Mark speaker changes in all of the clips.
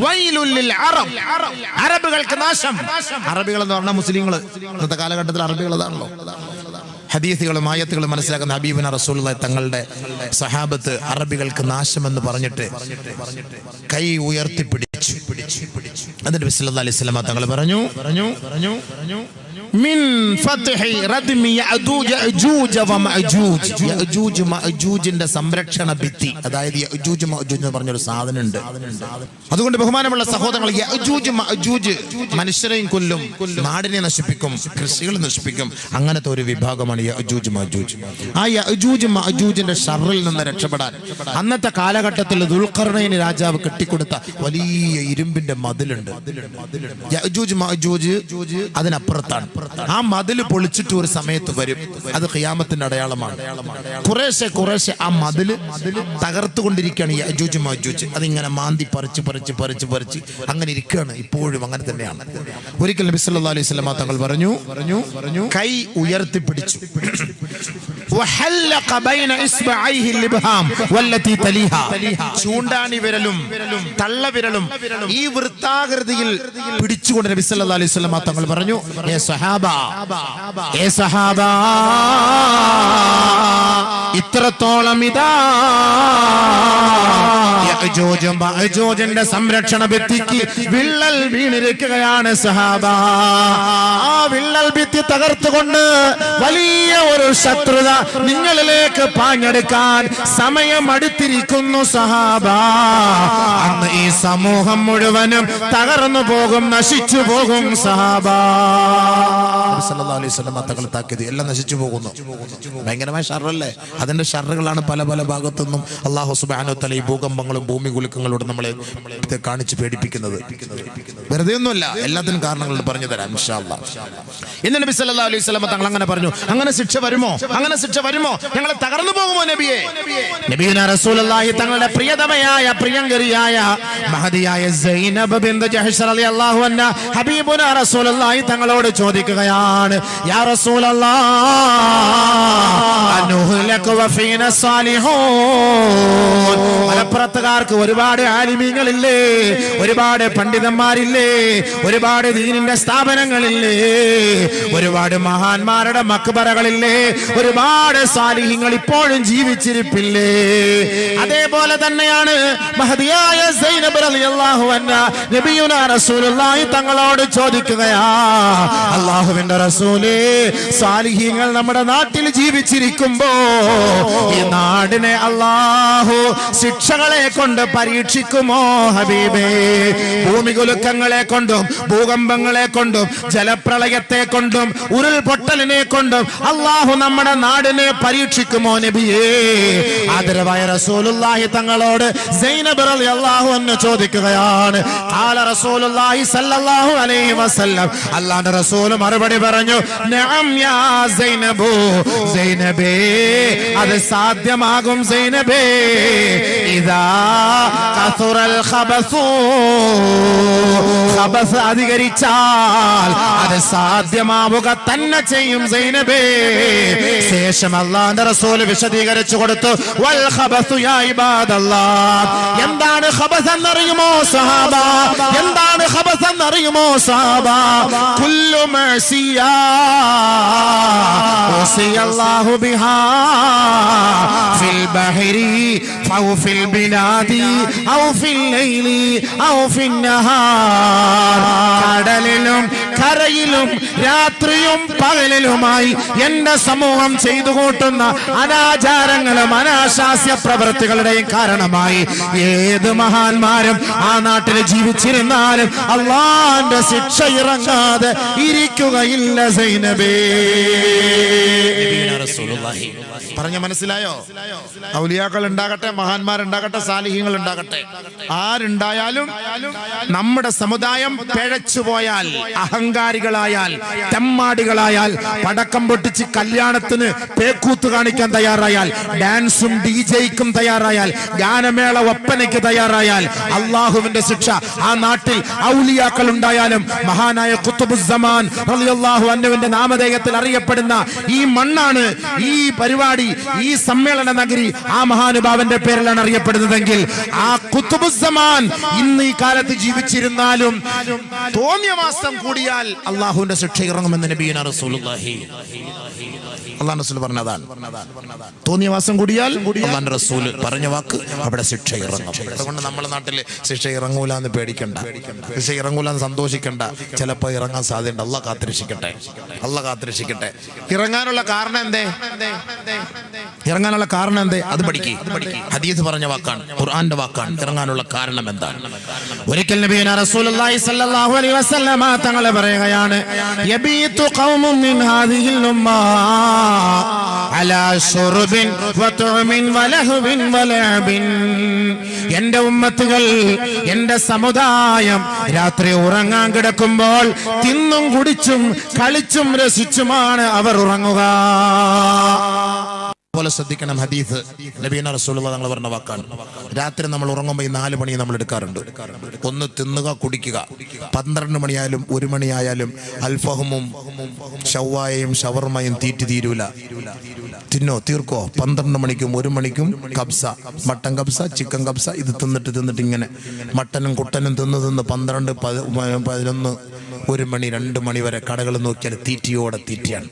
Speaker 1: വൈലുൽ ലിൽ അറബ്, അറബുകൾക്ക് നാശം. അറബികൾ എന്ന് പറഞ്ഞാൽ മുസ്ലിങ്ങൾ. ഇന്നത്തെ കാലഘട്ടത്തിൽ അറബികൾ അതാണല്ലോ. ഹദീസുകളും ആയത്തുകളും മനസ്സിലാക്കുന്ന ഹബീബുന റസൂലുള്ളാഹി തങ്ങളുടെ സഹാബത്ത് അറബികൾക്ക് നാശമെന്ന് പറഞ്ഞിട്ട് കൈ ഉയർത്തിപ്പിടിച്ചു. എന്നിട്ട് നബി സല്ലല്ലാഹു അലൈഹി വസല്ലം തങ്ങൾ പറഞ്ഞു മിൻ ഫത്ഹി റദ്മി യഅജൂജ അജൂജ വമഅജൂജ്. യഅജൂജ് മഅജൂജിന്റെ സംരക്ഷണ ഭിത്തി, അതായത് യഅജൂജ് മഅജൂജ് എന്ന് പറഞ്ഞൊരു സാധനം ഉണ്ട്. അതുകൊണ്ട് ബഹുമാനമുള്ള സഹോദരങ്ങൾ, യഅജൂജ് മഅജൂജ് മനുഷ്യരെയും കൊല്ലും, നാടിനെ നശിപ്പിക്കും, കൃഷികൾ നശിപ്പിക്കും. അങ്ങനത്തെ ഒരു വിഭാഗമാണ് യഅജൂജ് മഅജൂജ്. ആ യഅജൂജ് മഅജൂജിന്റെ ഷർറിൽ നിന്ന് രക്ഷപ്പെടാൻ അന്നത്തെ കാലഘട്ടത്തിൽ ദുൽഖർനൈൻ രാജാവ് കെട്ടിക്കൊടുത്ത വലിയ ഇരുമ്പിന്റെ മതിലുണ്ട്. യഅജൂജ് മഅജൂജ് അതിനപ്പുറത്താണ്. ആ മതില് പൊളിച്ചിട്ട് ഒരു സമയത്ത് വരും. അത് ഖിയാമത്തിന്റെ അടയാളമാണ്. കുറേശ്ശെ ആ മതില് തകർത്തുകൊണ്ടിരിക്കുകയാണ് യഅജൂജ് മഅജൂജ്. അതിങ്ങനെ മാന്തി പറിച്ച് അങ്ങനെ ഇരിക്കുകയാണ്. ഇപ്പോഴും അങ്ങനെ തന്നെയാണ്. ഒരിക്കൽ നബി സല്ലല്ലാഹു അലൈഹി വസല്ലം തങ്ങൾ പറഞ്ഞു കൈ ഉയർത്തിപ്പിടിച്ചു. വഹല്ലഖ ബൈന ഇസ്ബഅൈഹി ലിബ്ഹാം വല്ലതി തലിഹാ. ചൂണ്ടാണി വിരലും തള്ളവിരലും ഈ വൃത്താകൃതിയിൽ പിടിച്ചുകൊണ്ട് നബി സല്ലല്ലാഹു അലൈഹി വസല്ലം തങ്ങൾ പറഞ്ഞു, ഏ സഹാബ, ഇത്രത്തോളം ഇതാ യഅജൂജും മഅജൂജിന്റെ സംരക്ഷണ ഭിത്തിക്ക് വിള്ളൽ വീണിരിക്കുകയാണ് സഹാബ. ആ വിള്ളൽ ഭിത്തി തകർത്തുകൊണ്ട് വലിയ ഒരു ശത്രുത നിങ്ങളിലേക്ക് പാഞ്ഞെടുക്കാൻ സമയം അടുത്തിരിക്കുന്നു സഹാബ. അന്ന് ഈ സമൂഹം മുഴുവനും തകർന്നു പോകും, നശിച്ചു പോകും സഹാബ. സല്ലല്ലാഹു അലൈഹി വസല്ലം തങ്ങൾ താക്കീത്, എല്ലാം നശിച്ചു പോകുന്നു. ഭയങ്കരമായ ഷർറല്ലേ? അതിന്റെ ഷർറുകളാണ് പല പല ഭാഗത്തുനിന്നും അല്ലാഹു സുബ്ഹാനഹു വ തആല ഈ ഭൂകമ്പങ്ങളും ഭൂമി കുലുക്കങ്ങളോട് നമ്മളെ കാണിച്ച് പേടിപ്പിക്കുന്നത്. വെറുതെ ഒന്നുമല്ല, എല്ലാത്തിനും കാരണങ്ങൾ പറഞ്ഞു തരാം ഇൻഷാ അല്ലാഹ്. ഇന്ന് നബി സല്ലല്ലാഹു അലൈഹി വസല്ലം തങ്ങൾ അങ്ങനെ പറഞ്ഞു, അങ്ങനെ ശിക്ഷ വരുമോ? ഞങ്ങൾ തകർന്നു പോകുമോ നബിയെ? നബിയുനാ റസൂലുള്ളാഹി തങ്ങളുടെ പ്രിയതമയായ പ്രിയങ്കരിയായ മഹദിയായ സൈനബ് ബിൻത് ജഹ്ഷ് റളിയല്ലാഹു അൻഹ ഹബീബുനാ റസൂലുള്ളാഹി തങ്ങളോട് ചോദിക്കുകയാണ്, യാ റസൂലല്ലാഹ് അനുഹ്ലകു വഫീന സാലിഹൂൻ. മലപ്പുറത്തുകാർക്ക് ഒരുപാട് ആലിമീങ്ങളില്ലേ, ഒരുപാട് പണ്ഡിതന്മാരില്ലേ, ഒരുപാട് ദീനിന്റെ സ്ഥാപനങ്ങളില്ലേ, ഒരുപാട് മഹാന്മാരുടെ മക്ബറകളില്ലേ, ഒരുപാട് സാലിഹീങ്ങൾ ഇപ്പോഴും ജീവിച്ചിരിപ്പില്ലേ? അതേപോലെ തന്നെയാണ് മഹദിയായ സൈനബ് റളിയല്ലാഹു അൻഹ നബിയുനാ റസൂലുള്ളാഹി തങ്ങളോട് ചോദിക്കുകയാ, അല്ലാഹുവിന്റെ റസൂലേ, സാലിഹീങ്ങൾ നമ്മുടെ നാട്ടിൽ ജീവിച്ചിരിക്കുമ്പോ ഈ നാടിനെ അല്ലാഹു ശിക്ഷകളെ കൊണ്ട് പരീക്ഷിക്കുമോ ഹബീബേ? ഭൂമികുലുക്കങ്ങളെ കൊണ്ടും ഭൂകമ്പങ്ങളെ കൊണ്ടും ജലപ്രളയത്തെ കൊണ്ടും ഉരുൾപൊട്ടലിനെ കൊണ്ടും അല്ലാഹു നമ്മുടെ നാടിനെ പരീക്ഷിക്കുമോ നബിയേ? ആദരവായ റസൂലുള്ളാഹി തങ്ങളോട് സൈനബ് റളിയല്ലാഹു അൻഹ ചോദിക്കുകയാണ്. ഖാല റസൂലുള്ളാഹി സ്വല്ലല്ലാഹു അലൈഹി വസല്ലം, അല്ലാഹുവിന്റെ റസൂൽ മറുപടി പറഞ്ഞു, നഅം യാ സൈനബു, സൈനബേ, അത് സാധ്യമാകും സൈനബേ. ഇദാ കസുറൽ ഖബസു, ഖബസ് അധികരിച്ചാൽ അത് സാധ്യമാവുക തന്നെ ചെയ്യും സൈനബേ. ശേഷം അല്ലാഹുവിന്റെ റസൂൽ വിശദീകരിച്ചു കൊടുത്തു, വൽ ഖബസു യാ ഇബാദല്ലാഹ്, എന്താണ് ഖബസ് എന്നറിയുമോ സഹാബ? എന്താണ് ഖബസ് എന്നറിയുമോ സഹാബ? കുല്ലു മഅസിയാ വസിയല്ലാഹു ബിഹാ ഫിൽ ബഹരി ഔ ഫിൽ ബിലാദി ഔ ഫിൽ ലൈലി ഔ ഫിൻ നഹാർ. കടലിലും കരയിലും രാത്രിയും പകലിലുമായി എന്റെ സമൂഹം ചെയ്തു കൂട്ടുന്ന അനാചാരങ്ങളും അനാശാസ്യ പ്രവൃത്തികളുടെയും കാരണമായി ഏത് മഹാന്മാരും ആ നാട്ടിൽ ജീവിച്ചിരുന്നാലും അല്ലാഹുവിന്റെ ശിക്ഷ ഇറങ്ങാതെ ഇരിക്കുകയില്ല സൈനബേ. പറഞ്ഞ മനസ്സിലായോ? ഔലിയാക്കൾ ഉണ്ടാകട്ടെ, മഹാന്മാരുണ്ടാകട്ടെ, സാലിഹീങ്ങൾ ഉണ്ടാകട്ടെ, ആരുണ്ടായാലും നമ്മുടെ സമുദായം പിഴച്ചുപോയാൽ, അഹങ്കാരികളായാൽ, തെമ്മാടികളായാൽ, പടക്കം പൊട്ടിച്ച് കല്യാണത്തിന് പേക്കൂത്ത് കാണിക്കാൻ തയ്യാറായാൽ, ഡാൻസും ഡിജെയ്ക്കും തയ്യാറായാൽ, ഗാനമേള ഒപ്പനയ്ക്ക് തയ്യാറായാൽ അള്ളാഹുവിന്റെ ശിക്ഷ ആ നാട്ടിൽ ഔലിയാക്കൾ ഉണ്ടായാലും മഹാനായ ഖുത്ബുസ്സമാൻ റളിയല്ലാഹു അൻഹുവിന്റെ നാമധേയത്തിൽ അറിയപ്പെടുന്ന ഈ മണ്ണാണ്, ഈ പരിപാടി, ഈ സമ്മേളന നഗരി ആ മഹാനുഭാവന്റെ പേരിലാണ് അറിയപ്പെടുന്നതെങ്കിൽ ആ ഖുത്ബുസ്സമാൻ ഇന്ന് ഈ കാലത്ത് ജീവിച്ചിരുന്നാലും തോന്നിയ മാസം കൂടിയാൽ അള്ളാഹുവിന്റെ ശിക്ഷ ഇറങ്ങുമെന്ന് നബിയുനാ റസൂലുള്ളാഹി അള്ളാഹു റസൂൽ പറഞ്ഞതാണ്. തോന്നിയ മാസം കൂടിയാൽ അള്ളാഹുവിന്റെ റസൂൽ പറഞ്ഞ വാക്ക് അവിടെ ശിക്ഷ ഇറങ്ങും. അതുകൊണ്ട് നമ്മുടെ നാട്ടിൽ ശിക്ഷ ഇറങ്ങൂല എന്ന് പേടിക്കണ്ട, ശിക്ഷ ഇറങ്ങൂല എന്ന് സന്തോഷിക്കണ്ട. ചിലപ്പോൾ ഇറങ്ങാൻ സാധ്യതയുണ്ട്. അള്ളാഹ് കാത്തിരക്ഷിക്കട്ടെ, അള്ളാഹ് കാത്തിരക്ഷിക്കട്ടെ. ഇറങ്ങാനുള്ള കാരണം എന്തേ? ഇറങ്ങാനുള്ള കാരണം എന്തേ? അത് പഠിക്ക്. ഹദീസ് പറഞ്ഞ വാക്കാണ്, ഖുർആന്റെ വാക്കാണ്. ഇറങ്ങാനുള്ള കാരണം എന്താണ്? ഒരിക്കൽ നബിയുനാ റസൂലുള്ളാഹി സ്വല്ലല്ലാഹു അലൈഹി വസല്ലമ തങ്ങൾ പറയുകയാണ്, യബീതു ഖൗമുൻ മിൻ ഹാദിഹിൽ ഉമ്മ അലാ ശുർബിൻ വതുഅമിൻ വലഹുവിൻ വലഅബിൻ. എന്റെ ഉമ്മത്തുകൾ, എന്റെ സമുദായം രാത്രി ഉറങ്ങാൻ കിടക്കുമ്പോൾ തിന്നും കുടിച്ചും കളിച്ചും രസിച്ചുമാണ് അവർ ഉറങ്ങുക. പോലെ ശ്രദ്ധിക്കണം. ഹദീസ് നബിയുനാ റസൂലുള്ളാഹി തങ്ങൾ പറഞ്ഞ വാക്കാണ്. രാത്രി നമ്മൾ ഉറങ്ങുമ്പോൾ ഈ 4 പണി നമ്മൾ എടുക്കാറുണ്ട്. ഒന്ന്, തിന്നുക, കുടിക്കുക. 12 മണിയായാലും 1 മണിയായാലും അൽഫഹമും ഷവായയും ഷവർമയും തീരൂല. തിന്നോ, തീർക്കോ. 12 മണിക്കും 1 മണിക്കും കബ്സ, മട്ടൻ കബ്സ, ചിക്കൻ കബ്സ, ഇത് തിന്നിട്ട് ഇങ്ങനെ മട്ടനും കുട്ടനും തിന്ന് 12, 11, 1 മണി, 2 മണി വരെ കടകൾ നോക്കിയാൽ തീറ്റിയോടെ തീറ്റിയാണ്.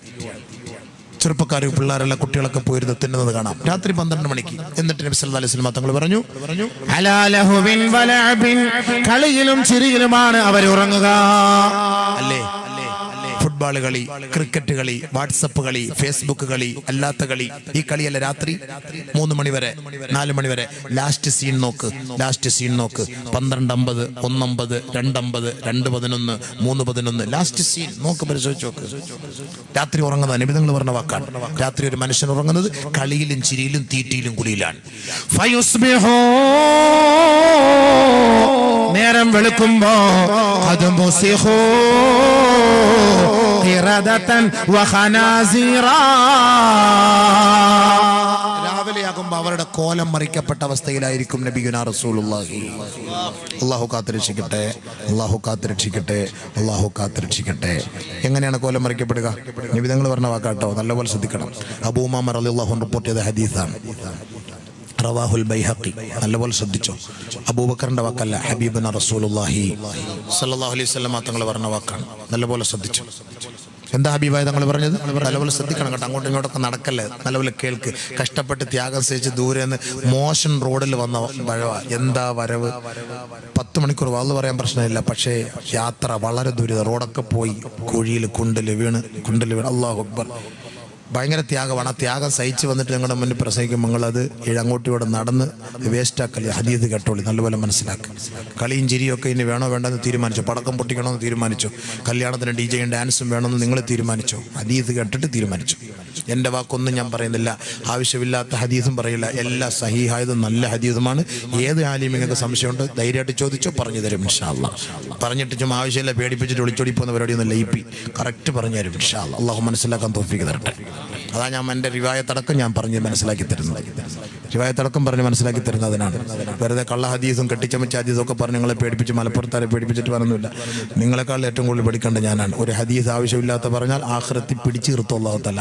Speaker 1: ചെറുപ്പക്കാർ, പിള്ളേരെല്ലാം, കുട്ടികളൊക്കെ പോയിരുന്ന് തിന്നുന്നത് കാണാം രാത്രി 12 മണിക്ക്. എന്നിട്ട് നബി സല്ലല്ലാഹു അലൈഹി വസല്ലം തങ്ങൾ പറഞ്ഞു, അലാ ലഹുവിൻ വലഅബിൻ, കളിയിലും ചിരിയിലുമാണ് അവർ ഉറങ്ങുക. അല്ലേ? ഫുട്ബോൾ കളി, ക്രിക്കറ്റ് കളി, വാട്സപ്പ് കളി, ഫേസ്ബുക്ക് കളി, അല്ലാത്ത കളി. ഈ കളിയല്ല രാത്രി 3 മണി വരെ, 4 മണി വരെ. ലാസ്റ്റ് സീൻ നോക്ക്. 12:50, 1:50, 2:50, 2:11, 3:11. ലാസ്റ്റ് സീൻ നോക്ക്, പരിശോധിച്ച് നോക്ക്. രാത്രി ഉറങ്ങുന്നത് നബി തങ്ങൾ പറഞ്ഞ വാക്കാണ്. രാത്രി ഒരു മനുഷ്യൻ ഉറങ്ങുന്നത് കളിയിലും ചിരിയിലും തീറ്റിയിലും കുളിയിലാണ്. നേരം വെളുക്കുമ്പോ രാവിലെയാകുമ്പോ അവരുടെ കോലം മറിക്കപ്പെട്ട അവസ്ഥയിലായിരിക്കും നബിയുനാ റസൂലുള്ളാഹി. അല്ലാഹു കാത്തിരക്ഷിക്കട്ടെ, അല്ലാഹു കാത്തിരക്ഷിക്കട്ടെ, അല്ലാഹു കാത്തിരക്ഷിക്കട്ടെ. എങ്ങനെയാണ് കോലം മറിക്കപ്പെടുക? നബി തങ്ങൾ പറഞ്ഞ വാക്കാട്ടോ, നല്ലപോലെ ശ്രദ്ധിക്കണം. അബൂ ഉമാമ റളിയല്ലാഹു അൻഹു റിപ്പോർട്ട് ചെയ്ത ഹദീസാണ്. റവാഹുൽ ബൈഹഖി. നല്ലപോലെ ശ്രദ്ധിച്ചോ. അബൂബക്കറിന്റെ വാക്കല്ല, ഹബീബുനാ റസൂലുള്ളാഹി സ്വല്ലല്ലാഹു അലൈഹി വസല്ലം തങ്ങൾ പറഞ്ഞ വാക്കാണ്. നല്ലപോലെ ശ്രദ്ധിച്ചു. എന്താ ഹബീബായ തങ്ങൾ പറഞ്ഞത്? നല്ലപോലെ ശ്രദ്ധിക്കണം കേട്ടോ. അങ്ങോട്ടും ഇങ്ങോട്ടൊക്കെ നടക്കല്ലേ, നല്ലപോലെ കേൾക്ക്. കഷ്ടപ്പെട്ട് ത്യാഗം സഹിച്ച് ദൂരെ നിന്ന് മോശൻ റോഡിൽ വന്ന വരവ. എന്താ വരവ്? 10 മണിക്കൂർ വാള് പറയാൻ പ്രശ്നമില്ല, പക്ഷേ യാത്ര വളരെ ദുരിതം. റോഡൊക്കെ പോയി കുഴിയിൽ കുണ്ടിൽ വീണ്. അല്ലാഹു അക്ബർ. ഭയങ്കര ത്യാഗമാണ്. ആ ത്യാഗം സഹിച്ച് വന്നിട്ട് ഞങ്ങളുടെ മുന്നിൽ പ്രസംഗിക്കും. നിങ്ങളത് അങ്ങോട്ടും ഇവിടെ നടന്ന് വേസ്റ്റാക്കല്ലേ. ഹദീസ് കേട്ടോളി, നല്ലപോലെ മനസ്സിലാക്കുക. കളിയും ചിരിയൊക്കെ ഇനി വേണോ വേണ്ടെന്ന് തീരുമാനിച്ചോ? പടക്കം പൊട്ടിക്കണമെന്ന് തീരുമാനിച്ചോ? കല്യാണത്തിന് ഡിജെയും ഡാൻസും വേണമെന്ന് നിങ്ങൾ തീരുമാനിച്ചോ? ഹദീസ് കേട്ടിട്ട് തീരുമാനിച്ചു. എൻ്റെ വാക്കൊന്നും ഞാൻ പറയുന്നില്ല, ആവശ്യമില്ലാത്ത ഹദീസും പറയില്ല. എല്ലാ സഹീഹായതും നല്ല ഹദീസുമാണ്. ഏത് ആലിം നിങ്ങൾക്ക് സംശയമുണ്ട് ധൈര്യമായിട്ട് ചോദിച്ചോ, പറഞ്ഞു തരും ഇൻഷാ അല്ലാഹ്. പറഞ്ഞിട്ട് ചുമ്മാ ആവശ്യമില്ല പേടിപ്പിച്ചിട്ട് ഒളിച്ചോടി പോകുന്ന പരിപാടിയൊന്നും ലയിപ്പി കറക്റ്റ് പറഞ്ഞു തരും ഇൻഷാ അല്ലാഹ്. അല്ലാഹു മനസ്സിലാക്കാൻ തൗഫീഖ് തരട്ടെ. അതാ ഞാൻ എൻ്റെ റിവായത്തടക്കം ഞാൻ പറഞ്ഞ് മനസ്സിലാക്കി തരുന്നത്. റിവായത്തടക്കം പറഞ്ഞ് മനസ്സിലാക്കി തരുന്നതിനാണ്. വെറുതെ കള്ള ഹദീസും കെട്ടിച്ചമച്ച ഹദീസും ഒക്കെ പറഞ്ഞ് നിങ്ങളെ പേടിപ്പിച്ച് മലപ്പുറത്താരെ പേടിപ്പിച്ചിട്ട് പറഞ്ഞില്ല. നിങ്ങളെക്കാൾ ഏറ്റവും കൂടുതൽ പഠിക്കേണ്ട ഞാനാണ്. ഒരു ഹദീസ് ആവശ്യമില്ലാത്ത പറഞ്ഞാൽ ആഖിറത്തിൽ പിടിച്ച് നിർത്തും അല്ലാഹു തആല.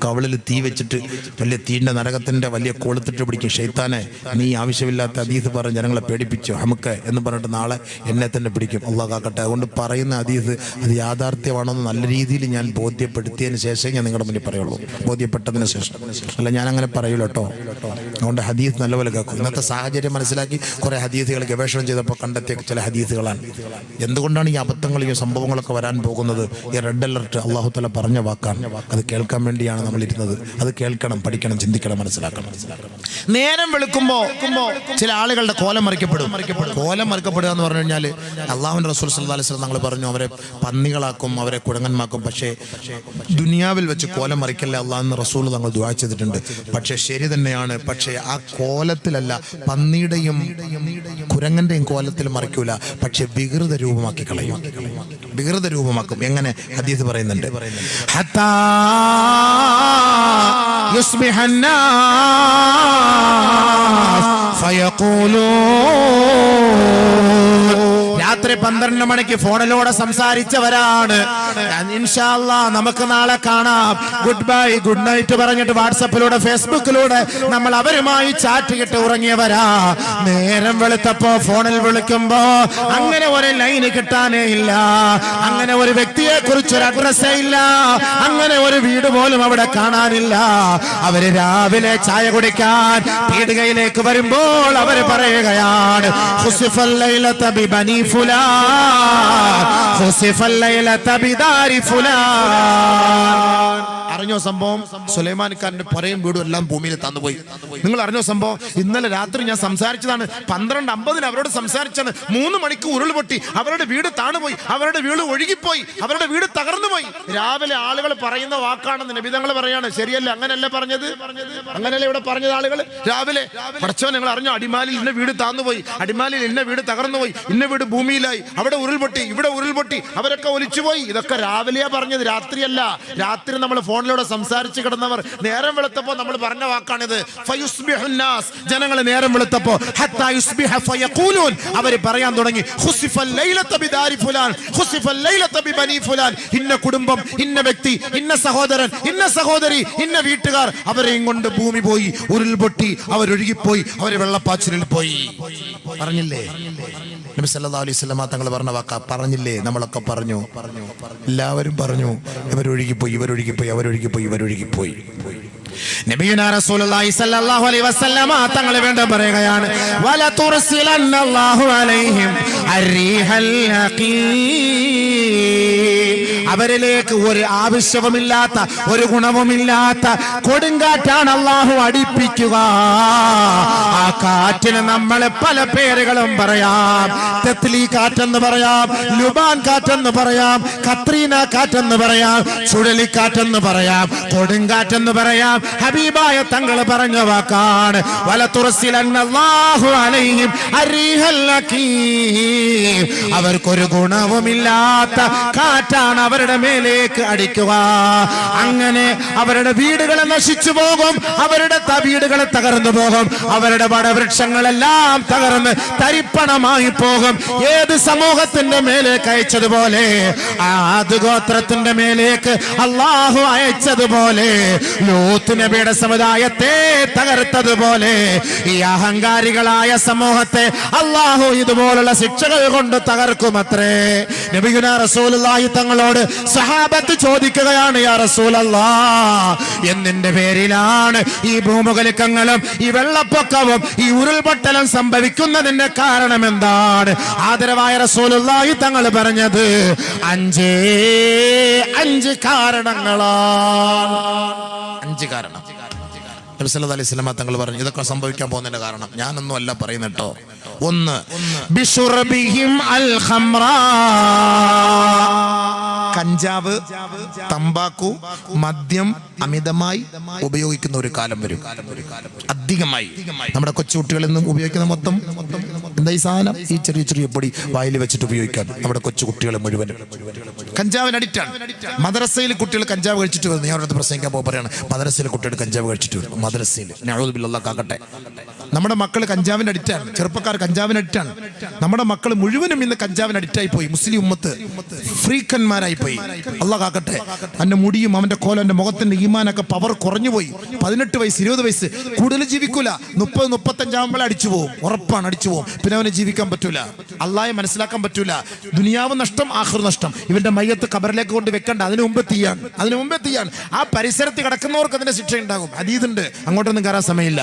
Speaker 1: കവിളിൽ തീ വെച്ചിട്ട് വലിയ തീൻ്റെ നരകത്തിൻ്റെ വലിയ കൊളുത്തിട്ട് പിടിക്കും. ശൈത്താനെ, നീ ആവശ്യമില്ലാത്ത ഹദീസ് പറഞ്ഞ് ജനങ്ങളെ പേടിപ്പിച്ചു ഹമുക്ക് എന്ന് പറഞ്ഞിട്ട് നാളെ എന്നെ തന്നെ പിടിക്കും. അല്ലാഹു കാക്കട്ടെ. അതുകൊണ്ട് പറയുന്ന ഹദീസ് അത് യാഥാർത്ഥ്യമാണെന്ന് നല്ല രീതിയിൽ ഞാൻ ബോധ്യപ്പെടുത്തിയതിന് ശേഷം ഞാൻ നിങ്ങളുടെ മുന്നിൽ പറയുള്ളൂ. ബോധ്യപ്പെട്ടതിന് ശേഷം അല്ല, ഞാൻ അങ്ങനെ പറയൂല കേട്ടോ. അതുകൊണ്ട് ഹദീസ് നല്ലപോലെ കേൾക്കും. ഇന്നത്തെ സാഹചര്യം മനസ്സിലാക്കി കുറേ ഹദീസുകൾ ഗവേഷണം ചെയ്തപ്പോൾ കണ്ടെത്തിയ ചില ഹദീസുകളാണ്. എന്തുകൊണ്ടാണ് ഈ അബദ്ധങ്ങൾ, ഈ സംഭവങ്ങളൊക്കെ വരാൻ പോകുന്നത്? ഈ റെഡ് അലർട്ട് അല്ലാഹു തആല പറഞ്ഞ വാക്കാണ്. അത് കേൾക്കാൻ വേണ്ടിയാണ് നമ്മൾ ഇരുന്നത്. അത് കേൾക്കണം, പഠിക്കണം, ചിന്തിക്കണം, മനസ്സിലാക്കണം. നേരം വെളുക്കുമ്പോ ചില ആളുകളുടെ കോലം മറിക്കപ്പെടും. കോലം മറിക്കപ്പെടുക എന്ന് പറഞ്ഞു കഴിഞ്ഞാൽ അല്ലാഹുവിന്റെ റസൂൽ സല്ലല്ലാഹു അലൈഹി വസല്ലം തങ്ങൾ പറഞ്ഞു, അവരെ പന്നികളാക്കും, അവരെ കുരങ്ങന്മാക്കും. പക്ഷേ ദുനിയാവിൽ വെച്ച് കോലം മറിക്കല്ലേ അല്ലാഹ് എന്ന് റസൂൽ തങ്ങൾ ദുആ ചെയ്തിട്ടുണ്ട്. പക്ഷേ ശരി തന്നെയാണ്. പക്ഷേ ആ കോലത്തിലല്ല, പന്നിയുടെയും കുരങ്ങന്റെയും കോലത്തിൽ മറിക്കൂല, പക്ഷെ വികൃത രൂപമാക്കി കളയും, വികൃത രൂപമാക്കും. എങ്ങനെ? ഹദീസ് പറയുന്നുണ്ട്, ഹത്താ യുസ്ബിഹന്നാസ് ഫയഖൂലൂൻ. രാത്രി 12 മണിക്ക് ഫോണിലൂടെ സംസാരിച്ചവരാണ്. ഇൻഷാ അല്ലാഹ് നമുക്ക് നാളെ കാണാം, ഗുഡ് ബൈ ഗുഡ് നൈറ്റ് പറഞ്ഞിട്ട് വാട്സപ്പിലൂടെ ഫേസ്ബുക്കിലൂടെ നമ്മൾ അവരുമായി ചാറ്റ് കിട്ട് ഉറങ്ങിയവരാ. നേരം വെളുത്തപ്പോ ഫോണിൽ വിളിക്കുമ്പോ അങ്ങനെ ഒരു ലൈന് കിട്ടാനേ ഇല്ല, അങ്ങനെ ഒരു വ്യക്തിയെ കുറിച്ചൊരു അഡ്രസ്സേ ഇല്ല, അങ്ങനെ ഒരു വീട് പോലും അവിടെ കാണാനില്ല. അവര് രാവിലെ ചായ കുടിക്കാൻ പീടികയിലേക്ക് വരുമ്പോൾ അവര് പറയുകയാണ്, ഖുസിഫൽ ലൈലത ബിബനി ഫുലാൻ, ഖുസിഫൽ ലൈലത ബിദാരി ഫുലാൻ. അറിഞ്ഞോ സംഭവം? സുലൈമാൻ ഖാന്റെ പുരയും വീടും എല്ലാം ഭൂമിയിൽ തന്നുപോയി. നിങ്ങൾ അറിഞ്ഞോ സംഭവം? ഇന്നലെ രാത്രി ഞാൻ സംസാരിച്ചതാണ്. 12:50 അവരോട് സംസാരിച്ചാണ്. 3 മണിക്ക് ഉരുൾപൊട്ടി, അവരുടെ വീട് താണുപോയി, അവരുടെ വീട് ഒഴുകിപ്പോയി, അവരുടെ വീട് തകർന്നുപോയി. രാവിലെ ആളുകൾ പറയുന്ന വാക്കാണെന്ന് നബി തങ്ങൾ പറയാണ്. ശരിയല്ല? അങ്ങനെയല്ല പറഞ്ഞത്? അങ്ങനെയല്ല ഇവിടെ പറഞ്ഞത് ആളുകൾ രാവിലെ? പഠിച്ചോ, നിങ്ങൾ അറിഞ്ഞോ? അടിമാലിൽ ഇന്ന വീട് താന്നുപോയി, അടിമാലിൽ ഇന്ന വീട് തകർന്നുപോയി, ഇന്ന വീട് ഭൂമിയിലായി, അവിടെ ഉരുൾപൊട്ടി, ഇവിടെ ഉരുൾപൊട്ടി, അവരൊക്കെ ഒലിച്ചുപോയി. ഇതൊക്കെ രാവിലെയാ പറഞ്ഞത്, രാത്രിയല്ല. രാത്രി നമ്മൾ ഫോണിലൂടെ സംസാരിച്ച് കിടന്നവർ നേരം വെളുത്തപ്പോ നമ്മൾ പറഞ്ഞ വാക്കാണിത്. ഫയുസ്ബിഹുന്നാസ്, ജനങ്ങൾ നേരം വെളുത്തപ്പോ ഹത്താ യുസ്ബിഹ ഫയഖൂലൂൻ, അവർ പറയാൻ തുടങ്ങി, ഖുസിഫൽ ലൈലത ബിദാരി ഫുലാൻ, ഖുസിഫൽ ലൈലത ബിബനി ഫുലാൻ. ഇന്ന കുടുംബം, ഇന്ന വ്യക്തി, ഇന്ന സഹോദരൻ, ഇന്ന സഹോദരി, ഇന്ന വീട്ടുകാർ, അവരെയും കൊണ്ട് ഭൂമി പോയി, ഉരുൾപൊട്ടി, അവരൊഴുകിപ്പോയി, അവർ വെള്ളപ്പാച്ചിലിൽ പോയി. പറഞ്ഞില്ലേ? നബി സല്ലല്ലാഹു അലൈഹി വസല്ലം തങ്ങൾ പറഞ്ഞ വാക്കാ. പറഞ്ഞില്ലേ? നമ്മളൊക്കെ പറഞ്ഞു, എല്ലാവരും പറഞ്ഞു, ഇവരൊഴുകിപ്പോയി, ഇവരൊഴുകിപ്പോയി, അവരൊഴുകിപ്പോയി, ഇവരൊഴുകിപ്പോയി. നബിയുനാ റസൂലുള്ളാഹി സ്വല്ലല്ലാഹു അലൈഹി വസല്ലം തങ്ങൾ വീണ്ടും പറയുകയാണ്, വല തുർസിലന്നല്ലാഹു അലൈഹിം അർരീഹൽ ഹഖീം. അവരിലേക്ക് ഒരു ആവശ്യവുമില്ലാത്ത, ഒരു ഗുണവുമില്ലാത്ത കൊടുങ്കാറ്റാണ് അല്ലാഹു അടിപ്പിക്കുക. ആ കാറ്റിന് നമ്മൾ പല പേരുകളും പറയാം. തെത്ലി കാറ്റെന്ന് പറയാം, ലുബാൻ കാറ്റെന്ന് പറയാം, കത്രീന കാറ്റെന്ന് പറയാം, ചുഴലിക്കാറ്റെന്ന് പറയാം, കൊടുങ്കാറ്റെന്ന് പറയാം. ഹബീബായ തങ്ങൾ പറഞ്ഞ വാക്കാണ്, വലതുർസിലന്നല്ലാഹു അലൈഹിം അർരീഹൽ ഹഖീം. അവർക്കൊരു ഗുണവുമില്ലാത്ത കാറ്റാണ് അവരുടെ മേലേക്ക് അടിക്കുക. അങ്ങനെ അവരുടെ വീടുകൾ നശിച്ചു പോകും, അവരുടെ വീടുകൾ തകർന്നു പോകും, അവരുടെ വടവൃക്ഷങ്ങളെല്ലാം തകർന്ന് തരിപ്പണമായി പോകും. ഏത് സമൂഹത്തിന്റെ മേലേക്ക് അയച്ചതുപോലെ, ആദ് ഗോത്രത്തിന്റെ മേലേക്ക് അല്ലാഹു അയച്ചതുപോലെ, ലൂത്ത് നബിയുടെ സമുദായത്തെ തകർത്തതുപോലെ, ഈ അഹങ്കാരികളായ സമൂഹത്തെ അല്ലാഹു ഇതുപോലുള്ള ശിക്ഷകൾ കൊണ്ട് തകർക്കുമത്രേ. നബിയുനാ റസൂലുള്ളാഹി തങ്ങളോട് സഹാബത്ത് ചോദിക്കുകയാണ്, യാ റസൂലല്ലാഹ്, എന്തിന്റെ പേരിലാണ് ഈ ഭൂമുഖലിക്കങ്ങളും ഈ വെള്ളപ്പൊക്കവും ഈ ഉരുൾപൊട്ടലും സംഭവിക്കുന്നതിന്റെ കാരണം എന്താണ്? ആദരവായ റസൂലുള്ളാഹി തങ്ങൾ പറഞ്ഞത് 5 കാരണങ്ങളാണ്. 5 കാരണം. നബി സല്ലല്ലാഹു അലൈഹി വസല്ലം തങ്ങൾ പറഞ്ഞു, ഇതൊക്കെ സംഭവിക്കാൻ പോകുന്നതിന്റെ കാരണം ഞാനൊന്നും അല്ല പറയുന്നട്ടോ. 1, ബിശുർബിഹിം അൽ ഖംറാ, കഞ്ചാവ്, തമ്പാക്കു, മദ്യം അമിതമായി ഉപയോഗിക്കുന്ന ഒരു കാലം വരും. അധികമായി നമ്മുടെ കൊച്ചുകുട്ടികളിൽ നിന്നും ഉപയോഗിക്കുന്ന മൊത്തം എന്താ ഈ സാധനം? ഈ ചെറിയ ചെറിയ പൊടി വായിൽ വെച്ചിട്ട് ഉപയോഗിക്കാൻ നമ്മുടെ കൊച്ചുകുട്ടികൾ മുഴുവനും കഞ്ചാവിന് അഡിക്റ്റാണ്. മദ്രസയിൽ കുട്ടികൾ കഞ്ചാവ് കഴിച്ചിട്ട് വരുന്നു. ഞാൻ അടുത്ത് പ്രസംഗിക്കാൻ പോകുമ്പോൾ പറയാണ്, മദ്രസയിലെ കുട്ടികൾ കഞ്ചാവ് കഴിച്ചിട്ട് വരും. മദ്രസയിൽ നഊദു ബില്ലാഹ് കാക്കട്ടെ. നമ്മുടെ മക്കൾ കഞ്ചാവിന് അഡിക്റ്റാണ്, ചെറുപ്പക്കാർ കഞ്ചാവിന് അഡിക്റ്റാണ്. നമ്മുടെ മക്കൾ മുഴുവനും ഇന്ന് കഞ്ചാവിന് അഡിക്റ്റായി പോയി. മുസ്ലിം ഉമ്മത്ത് ഫ്രീക്കന്മാരായി പോയി. അല്ലാഹ് കാക്കട്ടെ. അവന്റെ മുടിയും അവന്റെ കോലം, അവന്റെ മുഖത്തിന്റെ ഈമാനൊക്കെ പവർ കുറഞ്ഞു പോയി. 18 വയസ്സ് 20 വയസ്സ് കൂടുതൽ ജീവിക്കൂല. 30-35 ആകുമ്പോൾ അടിച്ചു പോകും, ഉറപ്പാണ്, അടിച്ചു പോകും. പിന്നെ അവനെ ജീവിക്കാൻ പറ്റൂല, അള്ളാഹയെ മനസ്സിലാക്കാൻ പറ്റൂല. ദുനിയാവ് നഷ്ടം, ആഖിറ നഷ്ടം. ഇവന്റെ മയ്യത്ത് ഖബറിലേക്ക് കൊണ്ട് വെക്കണ്ട, അതിനു മുമ്പേ തീയാണ്. ആ പരിസരത്ത് കിടക്കുന്നവർക്ക് അതിന്റെ ശിക്ഷ ഉണ്ടാകും. അതീതുണ്ട്, അങ്ങോട്ടൊന്നും കയറാൻ സമയമില്ല.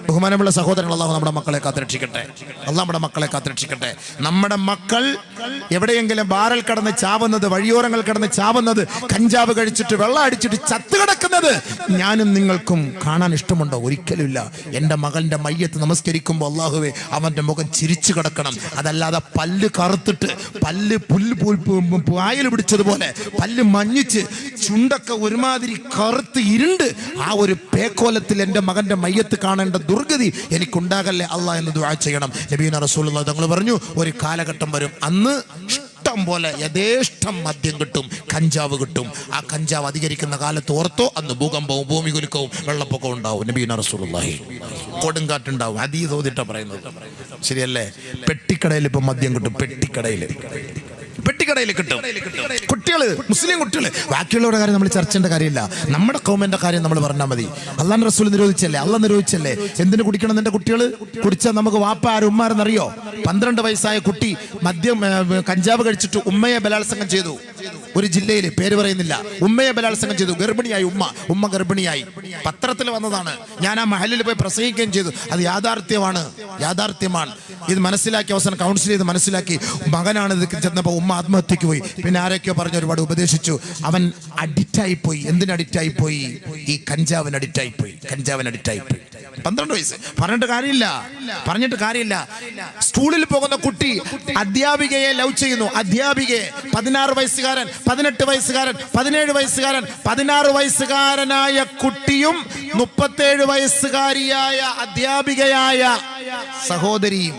Speaker 1: ബഹുമാനമുള്ള സഹോദരങ്ങൾ, അല്ലാഹു നമ്മുടെ മക്കളെ കാത്തുരക്ഷിക്കട്ടെ. അല്ലാഹു നമ്മുടെ മക്കളെ കാത്തുരക്ഷിക്കട്ടെ. നമ്മുടെ മക്കൾ എവിടെയെങ്കിലും ബാറിൽ കിടന്ന് ചാവുന്നത്, വഴിയോരങ്ങൾ കിടന്ന് ചാവുന്നത്, കഞ്ചാവ് കഴിച്ചിട്ട് വെള്ളം അടിച്ചിട്ട് ചത്ത് കിടക്കുന്നത് ഞാനും നിങ്ങൾക്കും കാണാൻ ഇഷ്ടമുണ്ടോ? ഒരിക്കലുമില്ല. എൻ്റെ മകന്റെ മയ്യത്ത് നമസ്കരിക്കുമ്പോൾ അല്ലാഹുവേ അവന്റെ മുഖം ചിരിച്ചു കിടക്കണം. അതല്ലാതെ പല്ല് കറുത്തിട്ട്, പല്ല് പായൽ പിടിച്ചതുപോലെ പല്ല് മഞ്ഞിച്ച് ചുണ്ടൊക്കെ ഒരുമാതിരി കറുത്ത് ഇരുണ്ട് ആ ഒരു പേക്കോലത്തിൽ എൻ്റെ മകന്റെ മയ്യത്ത് കാണേണ്ട ദുർഗതി എനിക്കുണ്ടാകല്ലേ അല്ലാ എന്ന് ദുആ ചെയ്യണം. നബിയുനാ റസൂലുള്ളാഹി തങ്ങൾ പറഞ്ഞു, ഒരു കാലഘട്ടം വരും, അന്ന് ഇഷ്ടം പോലെ യഥേഷ്ടം മദ്യം കിട്ടും, കഞ്ചാവ് കിട്ടും. ആ കഞ്ചാവ് അധികരിക്കുന്ന കാലത്ത് ഓർത്തോ, അന്ന് ഭൂകമ്പവും ഭൂമികുലുക്കവും വെള്ളപ്പൊക്കവും ഉണ്ടാവും. നബിയുനാ റസൂലുള്ളാഹി കൊടുങ്കാറ്റുണ്ടാവും. ഹദീസ് ഓതിട്ടാ പറയുന്നത്, ശരിയല്ലേ? പെട്ടിക്കടയിൽ ഇപ്പൊ മദ്യം കിട്ടും, പെട്ടിക്കടയിൽ കിട്ടും. കുട്ടികള്, മുസ്ലിം കുട്ടികള്. ബാക്കിയുള്ളവരുടെ കാര്യം നമ്മൾ ചർച്ച ചെയ്യേണ്ട കാര്യമില്ല, നമ്മുടെ കൗമിന്റെ കാര്യം നമ്മൾ പറഞ്ഞാൽ മതി. അള്ളാഹുവിന്റെ റസൂൽ നിരോധിച്ചല്ലേ, അള്ളാഹ് നിരോധിച്ചല്ലേ. എന്തിനു കുടിക്കണം? നിന്റെ കുട്ടികൾ കുടിച്ചാൽ നമുക്ക് വാപ്പ ഉമ്മാരെന്നറിയോ? 12 വയസ്സായ കുട്ടി മദ്യം കഞ്ചാവ് കഴിച്ചിട്ട് ഉമ്മയെ ബലാത്സംഗം ചെയ്തു. ഒരു ജില്ലയിൽ, പേര് പറയുന്നില്ല, ഉമ്മയെ ബലാത്സംഗം ചെയ്തു. ഗർഭിണിയായി ഉമ്മ ഗർഭിണിയായി. പത്രത്തിൽ വന്നതാണ്. ഞാൻ ആ മഹലിൽ പോയി പ്രസംഗിക്കുകയും ചെയ്തു. അത് യാഥാർത്ഥ്യമാണ്. ഇത് മനസ്സിലാക്കി അവസാനം കൗൺസിൽ ചെയ്ത് മനസ്സിലാക്കി. മകനാണ് ഇത് ചെന്നപ്പോൾ ഉമ്മ ആത്മഹത്യക്ക് പോയി. പിന്നെ ആരൊക്കെയോ പറഞ്ഞ് ഒരുപാട് ഉപദേശിച്ചു. അവൻ അഡിക്റ്റായി പോയി. എന്തിന് അഡിക്റ്റായി പോയി? ഈ കഞ്ചാവിന് അഡിക്റ്റായി പോയി. 12 വയസ്സ്. പറഞ്ഞിട്ട് കാര്യമില്ല. സ്കൂളിൽ പോകുന്ന കുട്ടി അധ്യാപികയെ ലവ് ചെയ്യുന്നു. അധ്യാപികയെ 16 വയസ്സുകാരൻ, 18 വയസ്സുകാരൻ, 17 വയസ്സുകാരൻ, 16 വയസ്സുകാരനായ കുട്ടിയും 37 വയസ്സുകാരിയായ അധ്യാപികയായ സഹോദരിയും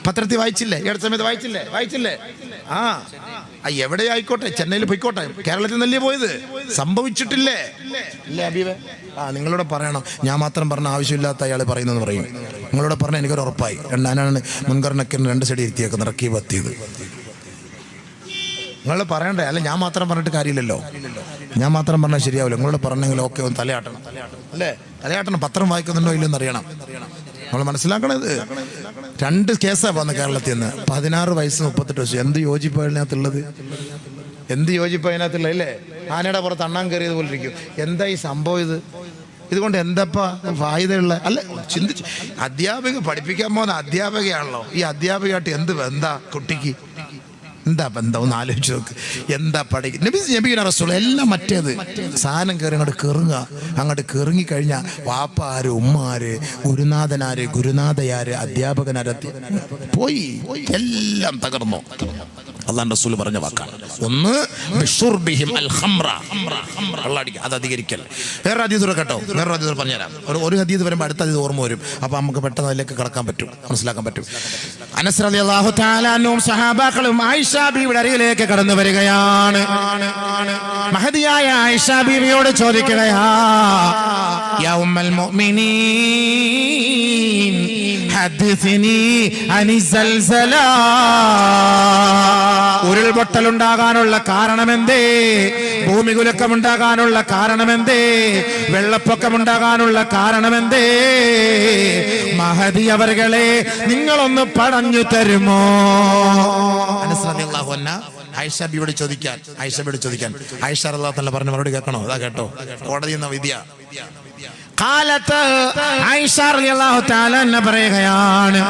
Speaker 1: പത്രത്തിൽ വായിച്ചില്ലേ? ഈ അടുത്ത സമയത്ത് വായിച്ചില്ലേ? എവിടെ ആയിക്കോട്ടെ, ചെന്നൈയിൽ പോയിക്കോട്ടെ, കേരളത്തിൽ നിന്നല്ലേ പോയത്, സംഭവിച്ചിട്ടില്ലേ? അല്ലേ ഹബീബേ? നിങ്ങളോട് പറയണം. ഞാൻ മാത്രം പറഞ്ഞ ആവശ്യമില്ലാത്ത അയാൾ പറയുന്നെന്ന് പറയും. നിങ്ങളോട് പറഞ്ഞാൽ എനിക്കൊരു ഉറപ്പായി. ഞാനാണ് മുൻഗണനയ്ക്ക് 2 സൈഡ് ഇരുത്തിയേക്കുന്നത്, റക്കീബ് എത്തിയത്. നിങ്ങൾ പറയണ്ടേ? അല്ല, ഞാൻ മാത്രം പറഞ്ഞിട്ട് കാര്യമില്ലല്ലോ. ഞാൻ മാത്രം പറഞ്ഞാൽ ശരിയാവില്ല. നിങ്ങളോട് പറഞ്ഞെങ്കിൽ ഓക്കെ, ഒന്ന് തലയാട്ടണം, അല്ലേ? തലയാട്ടണം. പത്രം വായിക്കുന്നുണ്ടോ ഇല്ലെന്ന് അറിയണം. നമ്മൾ മനസ്സിലാക്കണത് 2 കേസാണ് വന്നത് കേരളത്തിൽ നിന്ന്. 16 വയസ്സ് 38 വയസ്സ്. എന്ത് യോജിപ്പ് അതിനകത്തുള്ളത്? അല്ലേ? ആനയുടെ പുറത്ത് അണ്ണാൻ കയറിയത് പോലെ ഇരിക്കും. എന്താ ഈ സംഭവം? ഇതുകൊണ്ട് എന്തപ്പാ ഫായിദയുള്ള? അല്ല, ചിന്തിച്ച്. അധ്യാപിക പഠിപ്പിക്കാൻ പോകുന്ന അധ്യാപികയാണല്ലോ. ഈ അധ്യാപികയായിട്ട് എന്ത് ബന്ധാ കുട്ടിക്ക്? എന്താ ബന്ധം? ഒന്ന് ആലോചിച്ച് നോക്ക്. എന്താ നബിയുനാ റസൂൽ എല്ലാം മറ്റേത് സാധനം കയറി അങ്ങോട്ട് കെറുങ്ങിക്കഴിഞ്ഞാൽ വാപ്പാര്, ഉമ്മാര്, ഗുരുനാഥയാര്, അധ്യാപകനാര് പോയി, എല്ലാം തകർന്നു. അല്ലാഹുവിന്റെ റസൂൽ പറഞ്ഞ വാക്കാണ്. ഒന്ന് അത് അധികരിക്കൽ. വേറെ ഹദീസ് കേട്ടോ, വേറെ ഹദീസ് പറഞ്ഞുതരാം. ഒരു ഹദീസ് വരുമ്പോൾ അടുത്ത ഹദീസ് ഓർമ്മ വരും. അപ്പൊ നമുക്ക് പെട്ടെന്ന് അതിലേക്ക് കടക്കാൻ പറ്റും, മനസ്സിലാക്കാൻ പറ്റും. അനസ് റളിയല്ലാഹു തആല അൻഹും സഹാബാക്കളും ആയിഷ ബീവിയുടെ അരികിലേക്ക് കടന്നു വരികയാണ്. മഹദിയായ ആയിഷ ബീവിയോട് ചോദിക്കുകയാ, യാ ഉമ്മൽ മുഅ്മിനീൻ ഹദ്ദിസ്നി അനി സൽസല. ഉരുൾപൊട്ടലുണ്ടാകാനുള്ള കാരണമെന്തേ? ഭൂമികുലുക്കമുണ്ടാകാനുള്ള കാരണമെന്തേ? വെള്ളപ്പൊക്കമുണ്ടാകാനുള്ള കാരണമെന്തേ? മഹദി അവர்களെ നിങ്ങളൊന്ന് പറഞ്ഞു തരുമോ? അനസ് റളിയല്ലാഹു അൻഹു ആയിഷ ബിയോട് ചോദിക്കാൻ. ആയിഷ റളിയല്ലാഹു അൻഹ പറഞ്ഞ മറുപടി കേൾക്കണോ? അതാ കേട്ടോ, കോടതിയിൽ നിന്ന് വിധിയ. കാലത്ത് ആയിഷ റളിയല്ലാഹു തആല അൻഹ പറയുകയാണ്,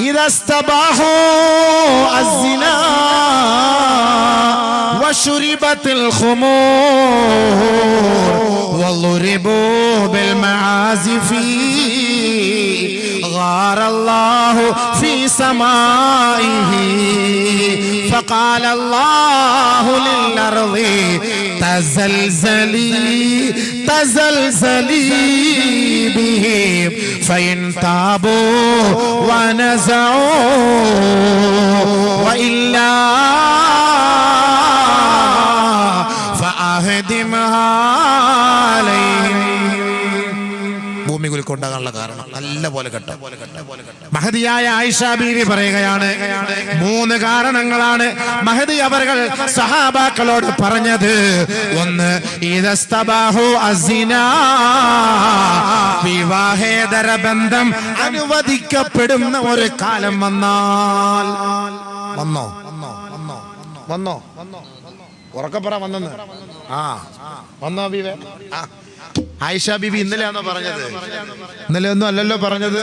Speaker 1: ഇദസ്തബാഹു അസ്സിനാ വശുരിബത്തിൽ ഖുമൂർ വളുരിബു ബിൽ മആസിഫി ഗാറല്ലാഹു ഫീ സമാഇഹി فقال الله للأرض تزلزلي بهم فإن تابوا ونزعوا وإلا فأهدمها عليهم. ഭൂമികുലുക്കുണ്ടാകാനുള്ള കാരണം നല്ല പോലെ കേട്ടോ. മഹദിയായ ആയിഷ ബീവി പറയുകയാണ്, 3 കാരണങ്ങളാണ് മഹദി അവർകൾ സഹാബാക്കളോട് പറഞ്ഞത്. ഒന്ന്, ഇദസ്തബാഹു അസ്സിനാ, വിവാഹേതര ബന്ധം അനുവദിക്കപ്പെടുന്ന ഒരു കാലം വന്നാൽ. വന്നോ ഉറക്കപ്പറ വന്നെന്ന്. വന്നോ ബീവേ? ആയിഷ ബീബി ഇന്നലെയാണോ പറഞ്ഞത്? ഇന്നലെ ഒന്നും അല്ലല്ലോ പറഞ്ഞത്.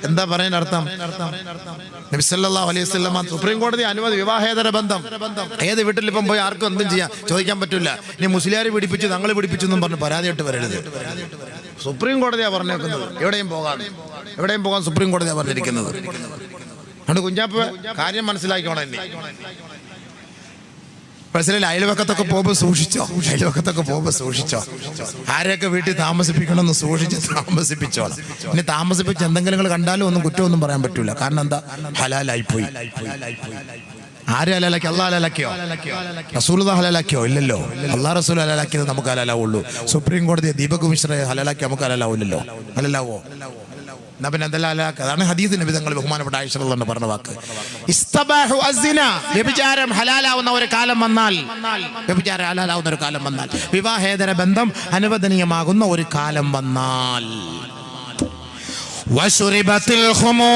Speaker 1: എന്താ പറയാൻ അർത്ഥം? നബി സല്ലല്ലാഹു അലൈഹി വസല്ലം സുപ്രീം കോടതി അനുമതി, വിവാഹേതര ബന്ധം ഏത് വീട്ടിൽ ഇപ്പം പോയി ആർക്കും എന്തും ചെയ്യാം, ചോദിക്കാൻ പറ്റില്ല. ഇനി മുസ്ലിയാർ പിടിപ്പിച്ചു, തങ്ങൾ പിടിപ്പിച്ചു എന്നും പറഞ്ഞ് പരാതിയായിട്ട് വരരുത്. സുപ്രീം കോടതിയാ പറഞ്ഞേക്കുന്നത്. എവിടെയും പോകാൻ സുപ്രീം കോടതിയാ പറഞ്ഞിരിക്കുന്നത്. അതുകൊണ്ട് കുഞ്ഞാപ്പ് കാര്യം മനസ്സിലാക്കിക്കോണം. മനസ്സിലായില്ല? അയൽവക്കത്തൊക്കെ പോകുമ്പോൾ സൂക്ഷിച്ചോ. ആരെയൊക്കെ വീട്ടിൽ താമസിപ്പിക്കണമെന്ന് സൂക്ഷിച്ച് താമസിപ്പിച്ചോ. ഇനി താമസിപ്പിച്ച് എന്തെങ്കിലും നിങ്ങൾ കണ്ടാലും ഒന്നും കുറ്റമൊന്നും പറയാൻ പറ്റൂല. കാരണം എന്താ? ഹലാലായി പോയി. ആര് ഹലാലാക്കി? അള്ളാഹ് ഹലാലാക്കിയോ? റസൂലുള്ളാഹി ഹലാലാക്കിയോ? ഇല്ലല്ലോ. അള്ളാഹ് റസൂൽ ഹലാലാക്കിയത് നമുക്ക് ഹലാലാവുള്ളൂ. സുപ്രീം കോടതി ദീപക് മിശ്ര ഹലാലാക്കി നമുക്ക് ഹലാലാവില്ലല്ലോ. ഹലാലാവോ? എന്നാ പിന്നെ എന്തെല്ലാം ഹലാലാക്ക? അതാണ് ഹദീസ് നബി തങ്ങൾ ബഹുമാനപ്പെട്ട ആയിഷ റളിയല്ലാഹു അൻഹ പറഞ്ഞ വാക്ക്. ഇസ്തബാഹു അസ്സിന, വ്യഭിചാരം ഹലാലാവുന്ന ഒരു കാലം വന്നാൽ, വിവാഹേതര ബന്ധം അനുവദനീയമാകുന്ന ഒരു കാലം വന്നാൽ, വശുരിബത്തിൽ ഖുമൂർ,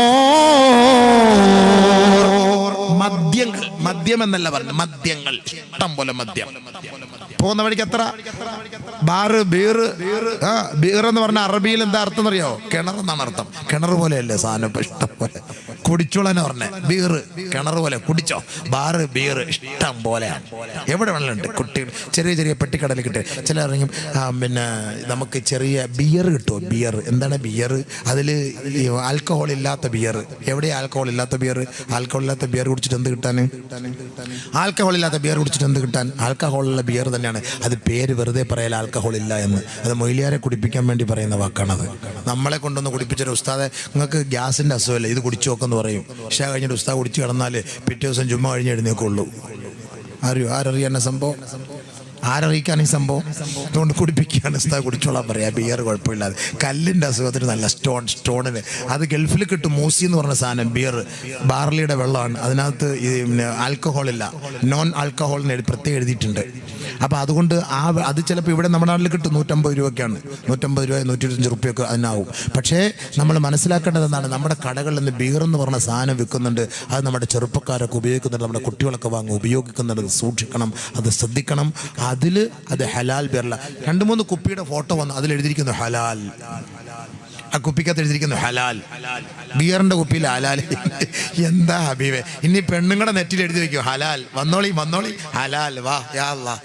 Speaker 1: മദ്യം എന്നല്ല പറഞ്ഞു, മദ്യങ്ങൾ, ഇഷ്ടം പോലെ മദ്യം. പോകുന്ന വഴിക്ക് എത്ര ബാറ്, ബീർ എന്ന് പറഞ്ഞ അറബിയിൽ എന്താ അർത്ഥം എന്നറിയോ? കിണർ എന്നാണ് അർത്ഥം. കിണർ പോലെയല്ലേ സാധനം, ഇപ്പൊ ഇഷ്ടം പോലെ കുടിച്ചോളാന്ന് പറഞ്ഞേ. ബീർ കിണർ പോലെ കുടിച്ചോ. ബാറ്, ബീർ ഇഷ്ടം പോലെയാണ്. എവിടെ വേണമെങ്കിലും കുട്ടികൾ ചെറിയ ചെറിയ പെട്ടിക്കടലിൽ കിട്ടും. ചില ഇറങ്ങും പിന്നെ നമുക്ക് ചെറിയ ബിയർ കിട്ടുമോ? ബിയർ എന്താണ് ബിയർ? അതിൽ ആൽക്കഹോൾ ഇല്ലാത്ത ബിയർ. എവിടെ ആൽക്കഹോൾ ഇല്ലാത്ത ബിയർ? ആൽക്കഹോൾ ഇല്ലാത്ത ബിയർ കുടിച്ചിട്ട് എന്ത് കിട്ടാൻ? ആൽക്കഹോൾ ഇല്ലാത്ത ബിയർ കുടിച്ചിട്ട് എന്ത് കിട്ടാൻ? ആൽക്കഹോളുള്ള ബിയർ തന്നെയാണ്. അത് പേര് വെറുതെ പറയൽ ആൽക്കഹോൾ ഇല്ല എന്ന്. അത് മൊയ്ലിയാരെ കുടിപ്പിക്കാൻ വേണ്ടി പറയുന്ന വാക്കാണത്. നമ്മളെ കൊണ്ടൊന്ന് കുടിപ്പിച്ചൊരു ഉസ്താദെ, നിങ്ങൾക്ക് ഗ്യാസിന്റെ അസുഖമല്ലേ, ഇത് കുടിച്ചു നോക്കെന്ന് പറയും. പക്ഷേ കഴിഞ്ഞിട്ട് ഉസ്താദ് കുടിച്ച് കിടന്നാൽ പിറ്റേ ദിവസം ജുമ്മ കഴിഞ്ഞ് എഴുന്നേക്കുള്ളൂ. ആരറിയാൻ സംഭവം? ആരറിയിക്കാൻ ഈ സംഭവം? അതുകൊണ്ട് കുടിപ്പിക്കുകയാണ്. ഉസ്താദ് കുടിച്ചോളാൻ പറയാം. ബിയർ കുഴപ്പമില്ലാതെ. കല്ലിൻ്റെ അസുഖത്തിന് നല്ല സ്റ്റോണിന് അത് ഗൾഫിൽ കിട്ടും. മൂസി എന്ന് പറഞ്ഞ സാധനം ബിയർ, ബാർലിയുടെ വെള്ളമാണ്. അതിനകത്ത് ആൽക്കഹോൾ ഇല്ല, നോൺ ആൽക്കഹോളിന് പ്രത്യേകം എഴുതിയിട്ടുണ്ട്. അപ്പോൾ അതുകൊണ്ട് അത് ചിലപ്പോൾ ഇവിടെ നമ്മുടെ നാട്ടിൽ കിട്ടും. 150 രൂപയ്ക്കാണ്. 150 രൂപ 125 റുപ്യൊക്കെ അതിനാവും. പക്ഷേ നമ്മൾ മനസ്സിലാക്കേണ്ടത് എന്താണ്? നമ്മുടെ കടകളിൽ നിന്ന് ബിയർ എന്ന് പറഞ്ഞ സാധനം വിൽക്കുന്നുണ്ട്. അത് നമ്മുടെ ചെറുപ്പക്കാരൊക്കെ ഉപയോഗിക്കുന്നുണ്ട്, നമ്മുടെ കുട്ടികളൊക്കെ ഉപയോഗിക്കുന്നുണ്ട്. സൂക്ഷിക്കണം, അത് ശ്രദ്ധിക്കണം. അത് ഹലാൽ ബിയറല്ല. 2-3 കുപ്പിയുടെ ഫോട്ടോ വന്നു, അതിലെഴുതിയിരിക്കുന്നു ഹലാൽ. ആ കുപ്പിക്കകത്ത് എഴുതിയിരിക്കുന്നു ഹലാൽ. ബിയറിന്റെ കുപ്പിയിൽ ഹലാൽ. എന്താ ഹബീബേ? ഇനി പെണ്ണുങ്ങളുടെ നെറ്റിൽ എഴുതി വെക്കും ഹലാൽ. വന്നോളി ഹലാൽ. വാ യാ അല്ലാഹ്,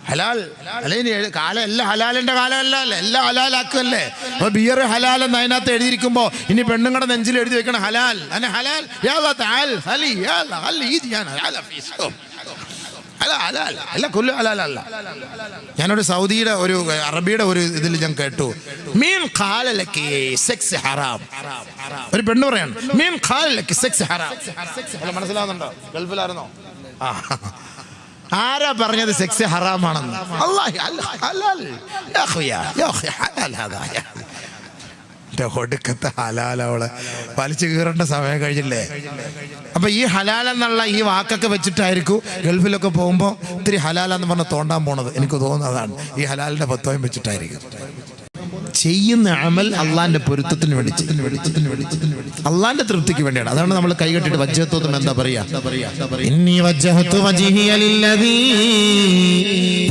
Speaker 1: ഹലാൽ. അല്ലെങ്കിൽ കാലം എല്ലാം ഹലാലിന്റെ കാലമല്ല, എല്ലാം ഹലാലാക്കല്ലേ. അപ്പൊ ബിയർ ഹലാൽ എന്ന് അതിനകത്ത് എഴുതിയിരിക്കുമ്പോ ഇനി പെണ്ണുങ്ങളുടെ നെഞ്ചിൽ എഴുതി വെക്കണം ഹലാൽ. ഹലാൽ യാ അല്ലാഹ് തആൽ ഹലി യാ അല്ലാഹ് ഹലി ഞാൻ ഹലാൽ ഫീസും ഞാനൊരു സൗദിയുടെ ഒരു അറബിയുടെ ഒരു ഇതിൽ ഞാൻ കേട്ടു, മീൻ ഖാലലകി സെക്സ് ഹറാം. ഒരു പെണ്ണ് പറയാണ് മീൻ ഖാലലകി സെക്സ് ഹറാം. മനസ്സിലാവുന്നുണ്ടോ? ഗൾഫിലായിരുന്നോ? ആരാ പറഞ്ഞത് സെക്സ് ഹറാമാണെന്ന്? ഒടുക്കത്തെ ഹലാലവളെ വലിച്ചു കീറേണ്ട സമയം കഴിഞ്ഞില്ലേ? അപ്പൊ ഈ ഹലാൽ എന്നുള്ള ഈ വാക്കൊക്കെ വെച്ചിട്ടായിരിക്കും ഗൾഫിലൊക്കെ പോകുമ്പോൾ ഇത്തിരി ഹലാലെന്ന് പറഞ്ഞ് തോണ്ടാൻ പോണത്. എനിക്ക് തോന്നുന്നതാണ് ഈ ഹലാലിന്റെ പത്വം വെച്ചിട്ടായിരിക്കും. ചെയ്യുന്ന അമൽ അള്ളാന്റെ പൊരുത്തത്തിന് വേണ്ടി, അള്ളാന്റെ തൃപ്തിക്ക് വേണ്ടിയാണ്. അതാണ് നമ്മൾ കൈകെട്ടിട്ട് വജ്ജഹത്തും എന്താ പറയാ? ഇന്നി വജ്ജഹതു വജ്ഹിയ ലില്ലദീ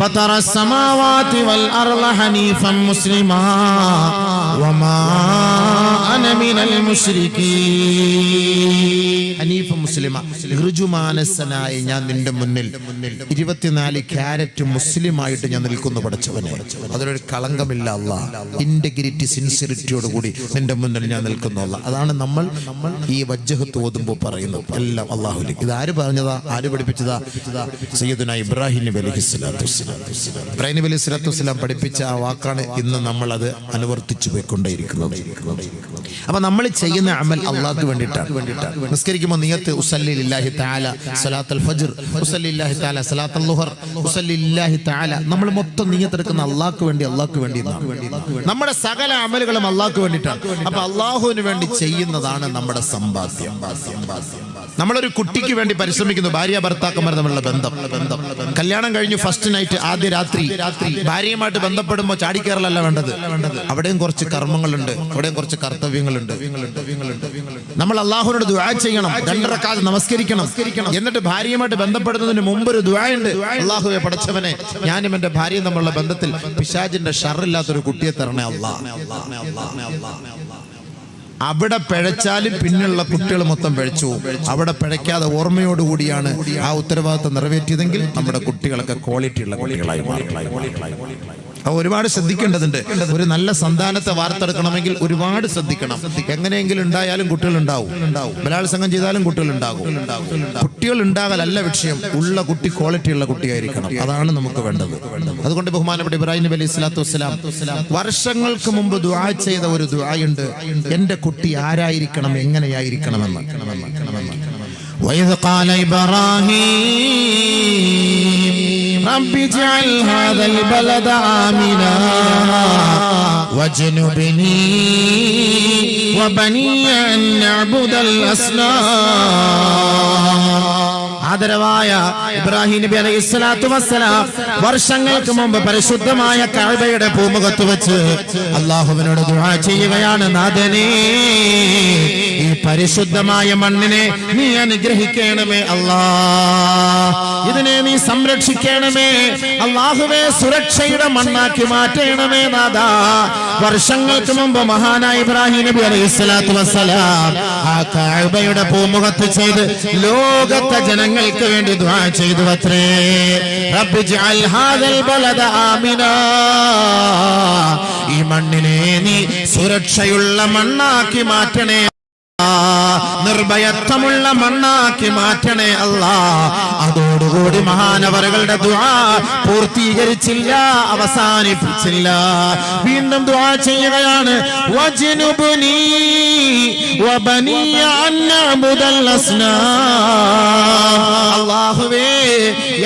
Speaker 1: ഫതറ السماوات والأرض حنيفا مسلما وما أنا من المشركين. ഹനീഫ മുസ്ലിമ, ഋജുമാനസനായി ഞാൻ നിന്റെ മുന്നിൽ 24 ക്യാരറ്റ് മുസ്ലിമായിട്ട് ഞാൻ നിൽക്കുന്നു പടച്ചവനെ. അതിലൊരു കളങ്കമില്ല അല്ലാഹ്. ഇന്റഗ്രിറ്റി, സിൻസിയറിറ്റിയോടുകൂടി നിന്റെ മുന്നിൽ ഞാൻ നിൽക്കുന്നു അല്ലാഹ്. അതാണ് നമ്മൾ ഈ വജ്ജഹത്ത് ഓതുമ്പോൾ പറയുന്നത് എല്ലാം അല്ലാഹുവിലേക്ക്. ഇത് ആര് പറഞ്ഞതാ? ആര് പഠിപ്പിച്ചതാ? സയ്യിദുനാ ഇബ്രാഹിം നബി അലൈഹിസ്സലാത്തു വസ്സലാം. ഇബ്രാഹിം നബി അലൈഹിസ്സലാത്തു വസ്സലാം പഠിപ്പിച്ച ആ വാക്കാണ് ഇന്ന് നമ്മൾ അത് അനുവർത്തിച്ചു പോയിക്കൊണ്ടേയിരിക്കുന്നത്. അപ്പൊ നമ്മൾ ചെയ്യുന്ന അമൽ അള്ളാഹ്ക്ക് വേണ്ടിയിട്ടാണ്. നിസ്കരിക്കുമ്പോൾ നിയത്ത് ഉസല്ലി ലില്ലാഹി തആല സലാത്തുൽ ഫജ്ർ, ഉസല്ലി ലില്ലാഹി തആല സലാത്തുൽ ളുഹർ, ഉസല്ലി ലില്ലാഹി തആല. നമ്മൾ മൊത്തം നിയത്ത് എടുക്കുന്ന അള്ളാഹ്ക്ക് വേണ്ടി, അള്ളാഹ്ക്ക് വേണ്ടി. നമ്മുടെ സകല അമലുകളും അള്ളാഹ്ക്ക് വേണ്ടിയിട്ടാണ്. അപ്പൊ അള്ളാഹുവിന് വേണ്ടി ചെയ്യുന്നതാണ് നമ്മുടെ സമ്പാദ്യം. നമ്മളൊരു കുട്ടിക്ക് വേണ്ടി പരിശ്രമിക്കുന്നു. ഭാര്യ ഭർത്താക്കന്മാർ തമ്മിലുള്ള ബന്ധം. കല്യാണം കഴിഞ്ഞു ഫസ്റ്റ് നൈറ്റ്, ആദ്യ രാത്രി ഭാര്യയുമായിട്ട് ബന്ധപ്പെടുമ്പോൾ ചാടിക്കയറലല്ല വേണ്ടത്. അവിടെയും കുറച്ച് കർമ്മങ്ങളുണ്ട്, അവിടെയും കുറച്ച് കർത്തവ്യങ്ങളുണ്ട്. നമ്മൾ അള്ളാഹുവിനോട് ദുആ ചെയ്യണം, 2 റക്അത്ത് നമസ്കരിക്കണം. എന്നിട്ട് ഭാര്യയുമായിട്ട് ബന്ധപ്പെടുന്നതിന് മുമ്പ് ഒരു ദുആ ഉണ്ട്. അള്ളാഹുവേ പടച്ചവനെ, ഞാനും എന്റെ ഭാര്യയും തമ്മിലുള്ള ബന്ധത്തിൽ പിശാചിന്റെ ഷർറില്ലാത്തൊരു കുട്ടിയെ തരണേ അല്ലാഹ്. അവിടെ പിഴച്ചാലും പിന്നെയുള്ള കുട്ടികൾ മൊത്തം പിഴച്ചു. അവിടെ പിഴയ്ക്കാതെ ഓർമ്മയോടുകൂടിയാണ് ആ ഉത്തരവാദിത്വം നിറവേറ്റിയതെങ്കിൽ നമ്മുടെ കുട്ടികളൊക്കെ ക്വാളിറ്റിയുള്ള കുട്ടികളായി മാറി. ഒരുപാട് ശ്രദ്ധിക്കേണ്ടതുണ്ട്. ഒരു നല്ല സന്താനത്തെ വാർത്തെടുക്കണമെങ്കിൽ ഒരുപാട് ശ്രദ്ധിക്കണം. എങ്ങനെയെങ്കിലും ഉണ്ടായാലും കുട്ടികൾ ഉണ്ടാവും. ബലാത്സംഗം ചെയ്താലും കുട്ടികൾ ഉണ്ടാകും. കുട്ടികൾ ഉണ്ടാകലല്ല വിഷയം, ഉള്ള കുട്ടി ക്വാളിറ്റി ഉള്ള കുട്ടിയായിരിക്കണം. അതാണ് നമുക്ക് വേണ്ടത്. അതുകൊണ്ട് ബഹുമാനപ്പെട്ട ഇബ്രാഹിം നബി അലൈഹി സ്വലാത്തു വസ്സലാം വർഷങ്ങൾക്ക് മുമ്പ് ദുആ ചെയ്ത ഒരു ദുആയുണ്ട്, എന്റെ കുട്ടി ആരായിരിക്കണം, എങ്ങനെയായിരിക്കണമെന്ന്.
Speaker 2: وإذ قال إبراهيم رب اجعل هذا البلد آمنا واجنبني وبني أن نعبد الأصنام. ആദരവായ ഇബ്രാഹിം നബി അലൈഹി സ്വലാത്തു വസ്സലാം വർഷങ്ങൾക്ക് മുമ്പ് പരിശുദ്ധമായ കഅബയുടെ പൂമുഖത്ത് വെച്ച് അല്ലാഹുവിനോട് ദുആ ചെയ്യുകയാണ്, നാഥനേ ഈ പരിശുദ്ധമായ മണ്ണിനെ നീ അനുഗ്രഹിക്കണമേ അല്ലാഹ്, ഇതിനെ നീ സംരക്ഷിക്കണമേ അല്ലാഹുവേ, സുരക്ഷയുടെ മണ്ണാക്കി മാറ്റണമേ നാഥാ. വർഷങ്ങൾക്ക് മുമ്പ് മഹാനായ ഇബ്രാഹിം നബി അലൈഹി സ്വലാത്തു വസ്സലാം ആ കഅബയുടെ പൂമുഖത്ത് ചെയ്ത് ലോകത്തെ ജനങ്ങൾക്ക് വേണ്ടി ദുആ ചെയ്തു അത്രേ, റബ്ബ് ഇജ്അൽ ഹാദൽ ബലദ ആമിന, ഈ മണ്ണിനെ നീ സുരക്ഷയുള്ള മണ്ണാക്കി മാറ്റണേ, നിർഭയത്വമുള്ള മണ്ണാക്കി മാറ്റണേ അല്ലാഹ്. അതോടുകൂടി മഹാനവറുകളുടെ ദുആ പൂർത്തീകരിച്ചില്ല, അവസാനിപ്പിച്ചില്ല. വീണ്ടും ദുആ ചെയ്യുകയാണ്, വജ്നുബ്നി വബനിയ അൻ നഅബുദൽ അസ്നാം. അല്ലാഹുവേ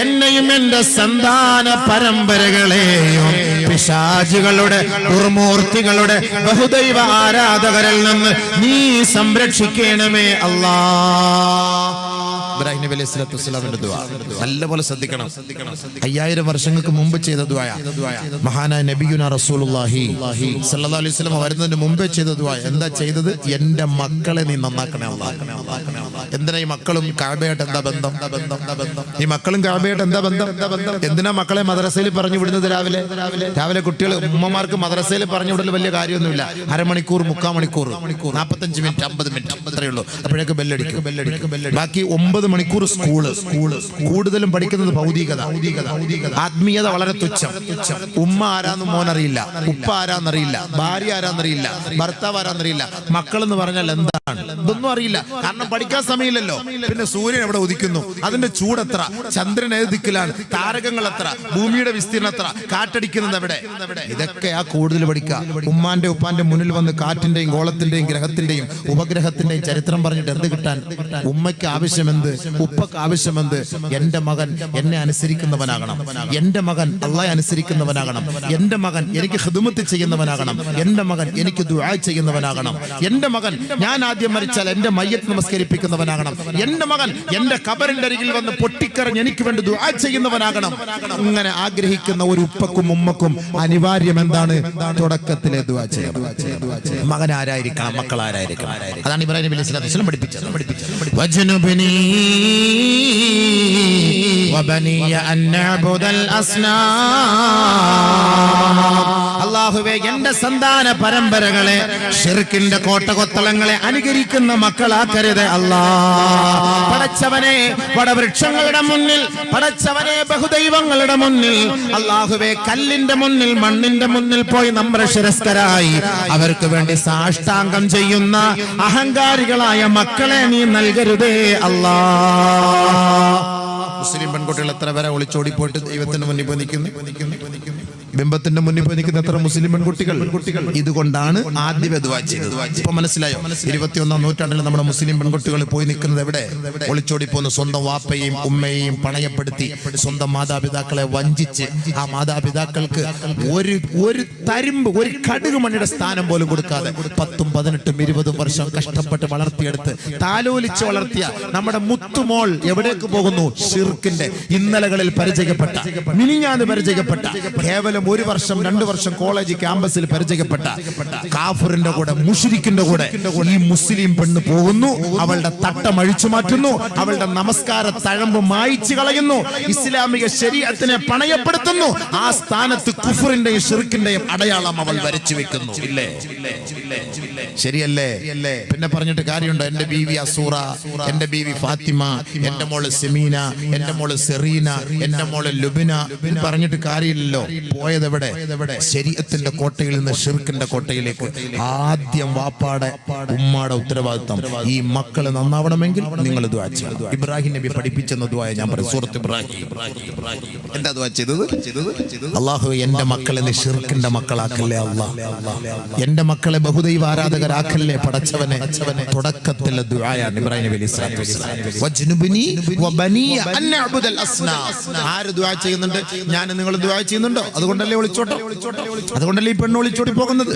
Speaker 2: എന്നെയും എന്റെ സന്താന പരമ്പരകളെയും പിശാചുകളുടെ ദുർമൂർത്തികളുടെ ബഹുദൈവ ആരാധകരിൽ നിന്ന് നീ സംരക്ഷിക്കണമേ അല്ലാഹ്.
Speaker 1: ഇബ്രാഹിം നബി അലൈഹി സ്വലാത്തു വസ്സലാമിന്റെ ദുആ നല്ലപോലെ ശ്രദ്ധിക്കണം. 5000 വർഷങ്ങൾക്ക് മുമ്പ് ചെയ്ത ദുആ, മഹാനായ നബിയുനാ റസൂലുള്ളാഹി സ്വല്ലല്ലാഹു അലൈഹി വസല്ലം വരുന്നതിന് മുമ്പേ ചെയ്ത ദുആ. എന്താ ചെയ്തത്? എന്റെ മക്കളെ നീ നന്നാക്കണേ അല്ലാഹ്. എന്തിനാ ഈ മക്കളും കഅബയായിട്ട് എന്താ ബന്ധം? ഈ മക്കളും കഅബയായിട്ട് എന്താ ബന്ധം? എന്തിനാ മക്കളെ മദ്രസയിൽ പറഞ്ഞു വിടുന്നത്? രാവിലെ കുട്ടികൾ ഉമ്മമാർക്ക് മദ്രസയിൽ പറഞ്ഞു വിടൽ വലിയ കാര്യമൊന്നുമില്ല. അരമണിക്കൂർ, 3/4 മണിക്കൂർ, 45 മിനിറ്റ്, 50 മിനിറ്റ് അത്രയേ ഉള്ളൂ. അപ്പോഴേക്ക് ബെല്ലടിക്കും. ബാക്കി 9 മണിക്കൂർ സ്കൂള്. കൂടുതലും പഠിക്കുന്നത് ഭൗതികത, ആത്മീയത വളരെ തുച്ഛം. ഉമ്മ ആരാന്ന് മോനറിയില്ല, ഉപ്പ ആരാന്നറിയില്ല, ഭാര്യ ആരാന്നറിയില്ല, ഭർത്താവ് ആരാന്നറിയില്ല. മക്കൾ എന്ന് പറഞ്ഞാൽ എന്താണ് ഇതൊന്നും അറിയില്ല. കാരണം പഠിക്കാൻ സമയമില്ലല്ലോ. പിന്നെ സൂര്യൻ എവിടെ ഉദിക്കുന്നു, അതിന്റെ ചൂടെത്ര, ചന്ദ്രൻ ഏത് ദിക്കിലാണ്, താരകങ്ങൾ എത്ര, ഭൂമിയുടെ വിസ്തീർണം എത്ര, കാറ്റടിക്കുന്നത് എവിടെ, ഇതൊക്കെയാ കൂടുതൽ പഠിക്കുക. ഉമ്മാന്റെ ഉപ്പാന്റെ മുന്നിൽ വന്ന് കാറ്റിന്റെയും ഗോളത്തിന്റെയും ഗ്രഹത്തിന്റെയും ഉപഗ്രഹത്തിന്റെയും ചരിത്രം പറഞ്ഞിട്ട് എന്ത് കിട്ടാൻ? ഉമ്മയ്ക്ക് ആവശ്യമെന്ത്, ഉപ്പക്ക് ആവശ്യമെന്ത്? എന്റെ മകൻ എന്നെ അനുസരിക്കുന്നവനാകണം, എന്റെ മകൻ അള്ളാഹയെ അനുസരിക്കുന്നവനാകണം, എന്റെ മകൻ എനിക്ക് ഖിദ്മത്ത് ചെയ്യുന്നവനാകണം, എന്റെ മകൻ എനിക്ക് ദുആ ചെയ്യുന്നവനാകണം, എന്റെ മകൻ ഞാൻ ആദ്യം മരിച്ചാൽ എന്റെ മയ്യത്ത് നമസ്കരിപ്പിക്കുന്നവനാകണം, എന്റെ മകൻ എന്റെ ഖബറിന്റെ അരികിൽ വന്ന് പൊട്ടിക്കരഞ്ഞ് എനിക്ക് വേണ്ടി ദുആ ചെയ്യുന്നവനാകണം. അങ്ങനെ ആഗ്രഹിക്കുന്ന ഒരു ഉപ്പക്കും ഉമ്മക്കും അനിവാര്യം എന്താണ്? തുടക്കത്തിലെ ദുആ ചെയ്യണം. മകൻ ആരായിരിക്കണം, മക്കൾ ആരായിരിക്കണം? അതാണ് ഇബ്രാഹിം നബി അലൈഹി സ്വലാത്തു വസ്സലാം പഠിപ്പിച്ചത്.
Speaker 2: വജ്നുബ്നി വബനിയ അൻ നഅബുദൽ അസ്നാം. അല്ലാഹുവേ എന്റെ സന്താന പരമ്പരകളെ ശിർക്കിന്റെ കോട്ടകൊത്തളങ്ങളെ അനുകരിക്കുന്ന മക്കളാക്കരുത് അല്ലാഹ്. പടച്ചവനെ വടവൃക്ഷങ്ങളുടെ മുന്നിൽ, പടച്ചവനെ ബഹുദൈവങ്ങളുടെ മുന്നിൽ, അല്ലാഹുവേ കല്ലിന്റെ മുന്നിൽ, മണ്ണിന്റെ മുന്നിൽ പോയി നമ്മുടെ ശിരസ്കരായി അവർക്ക് വേണ്ടി സാഷ്ടാംഗം ചെയ്യുന്ന അഹങ്കാരികളായ മക്കളെ നീ നൽകരുതേ അല്ലാഹ്.
Speaker 1: മുസ്ലിം പെൺകുട്ടികൾ എത്ര പേരെ ഒളിച്ചോടി പോയിട്ട് ദൈവത്തിന്റെ മുന്നിൽ പോയി നിൽക്കുന്നു, ബിംബത്തിന്റെ മുന്നിൽ പോയി നിൽക്കുന്ന എത്ര മുസ്ലിം പെൺകുട്ടികൾ. ഇതുകൊണ്ടാണ് ആദ്യമേ ദുആ ചെയ്തത്. ഇപ്പൊ മനസ്സിലായോ? 21ാം നൂറ്റാണ്ടിൽ നമ്മുടെ മുസ്ലിം പെൺകുട്ടികൾ പോയി നിൽക്കുന്നത് എവിടെ? ഒളിച്ചോടി പോകുന്നു. സ്വന്തം വാപ്പയെയും ഉമ്മയെയും പണയപ്പെടുത്തി, സ്വന്തം മാതാപിതാക്കളെ വഞ്ചിച്ച്, ആ മാതാപിതാക്കൾക്ക് ഒരു തരിമ്പ്, ഒരു കടുക് മണിയുടെ സ്ഥാനം പോലും കൊടുക്കാതെ 10, 18, 20 വർഷം കഷ്ടപ്പെട്ട് വളർത്തിയെടുത്ത് താലോലിച്ച് വളർത്തിയ നമ്മുടെ മുത്തുമോൾ എവിടേക്ക് പോകുന്നു? ശിർക്കിന്റെ ഇന്നലകളിൽ പരിചയപ്പെട്ട, മിനിഞ്ഞാന്ന് പരിചയപ്പെട്ട, കേവലം 1 വർഷം 2 വർഷം കോളേജ് ക്യാമ്പസിൽ പരിചയപ്പെട്ട കാഫിറിന്റെ കൂടെ, മുശ്രിക്കിന്റെ കൂടെ ഈ മുസ്ലിം പെണ്ണ് പോകുന്നു. അവളുടെ തട്ടം അഴിച്ചു മാറ്റുന്നു, അവളുടെ നമസ്കാര തഴമ്പ് മായ്ച്ചു കളയുന്നു, ഇസ്ലാമിക ശരീഅത്തിനെ പണയപ്പെടുത്തുന്നു. ആ സ്ഥാനത്ത് കുഫറിന്റെയും ശിർക്കിന്റെയും അടയാളം അവൾ വരച്ചു വെക്കുന്നു. ഇല്ലേ? ശരിയല്ലേ? പിന്നെ പറഞ്ഞിട്ട് കാര്യമുണ്ടോ? എന്റെ ബീവി അസൂറ, എന്റെ ബീവി ഫാത്തിമ, എന്റെ മോള് സെമീന, എന്റെ മോള് സെറീന, എന്റെ മോള് ലുബിന പറഞ്ഞിട്ട് കാര്യമില്ലല്ലോ. പോയ പോയതെവിടെ? ശരീഅത്തിന്റെ കോട്ടയിൽ നിന്ന് ഷിർക്കിന്റെ കോട്ടയിലേക്ക്. ആദ്യം വാപ്പാടെ ഉമ്മാടെ ഉത്തരവാദിത്തം. ഈ മക്കള് നന്നാവണമെങ്കിൽ നിങ്ങൾ ദുആ ചെയ്യണം. ഇബ്രാഹിം നബി പഠിപ്പിച്ചെന്ന ദുആ ഞാൻ പറയും. സൂറത്ത് ഇബ്രാഹിം. എന്താ ദുആ ചെയ്തത്? അല്ലാഹുവേ, എന്റെ മക്കളെ നീ ഷിർക്കിന്റെ മക്കളാക്കല്ലേ അല്ലാഹ്. എന്റെ മക്കളെ ബഹുദൈവ ആരാധകരാക്കല്ലേ പടച്ചവനെ. തുടക്കത്തിലെ ദുആയാണ് ഇബ്രാഹിം നബി അലൈഹി സ്വലാത്തു വസ്സലാം. വജ്നുബ്നി വബനിയ അൻ നഅ്ബുദൽ അസ്നാം. ആര് ദുആ ചെയ്യുന്നുണ്ട്? ഞാൻ നിങ്ങൾ ദുആ ചെയ്യുന്നുണ്ടോ? അതുകൊണ്ടല്ലേ ഒളിച്ചോട്ടം, അതുകൊണ്ടല്ലേ ഈ പെണ്ണ് ഒളിച്ചോടി പോകുന്നത്.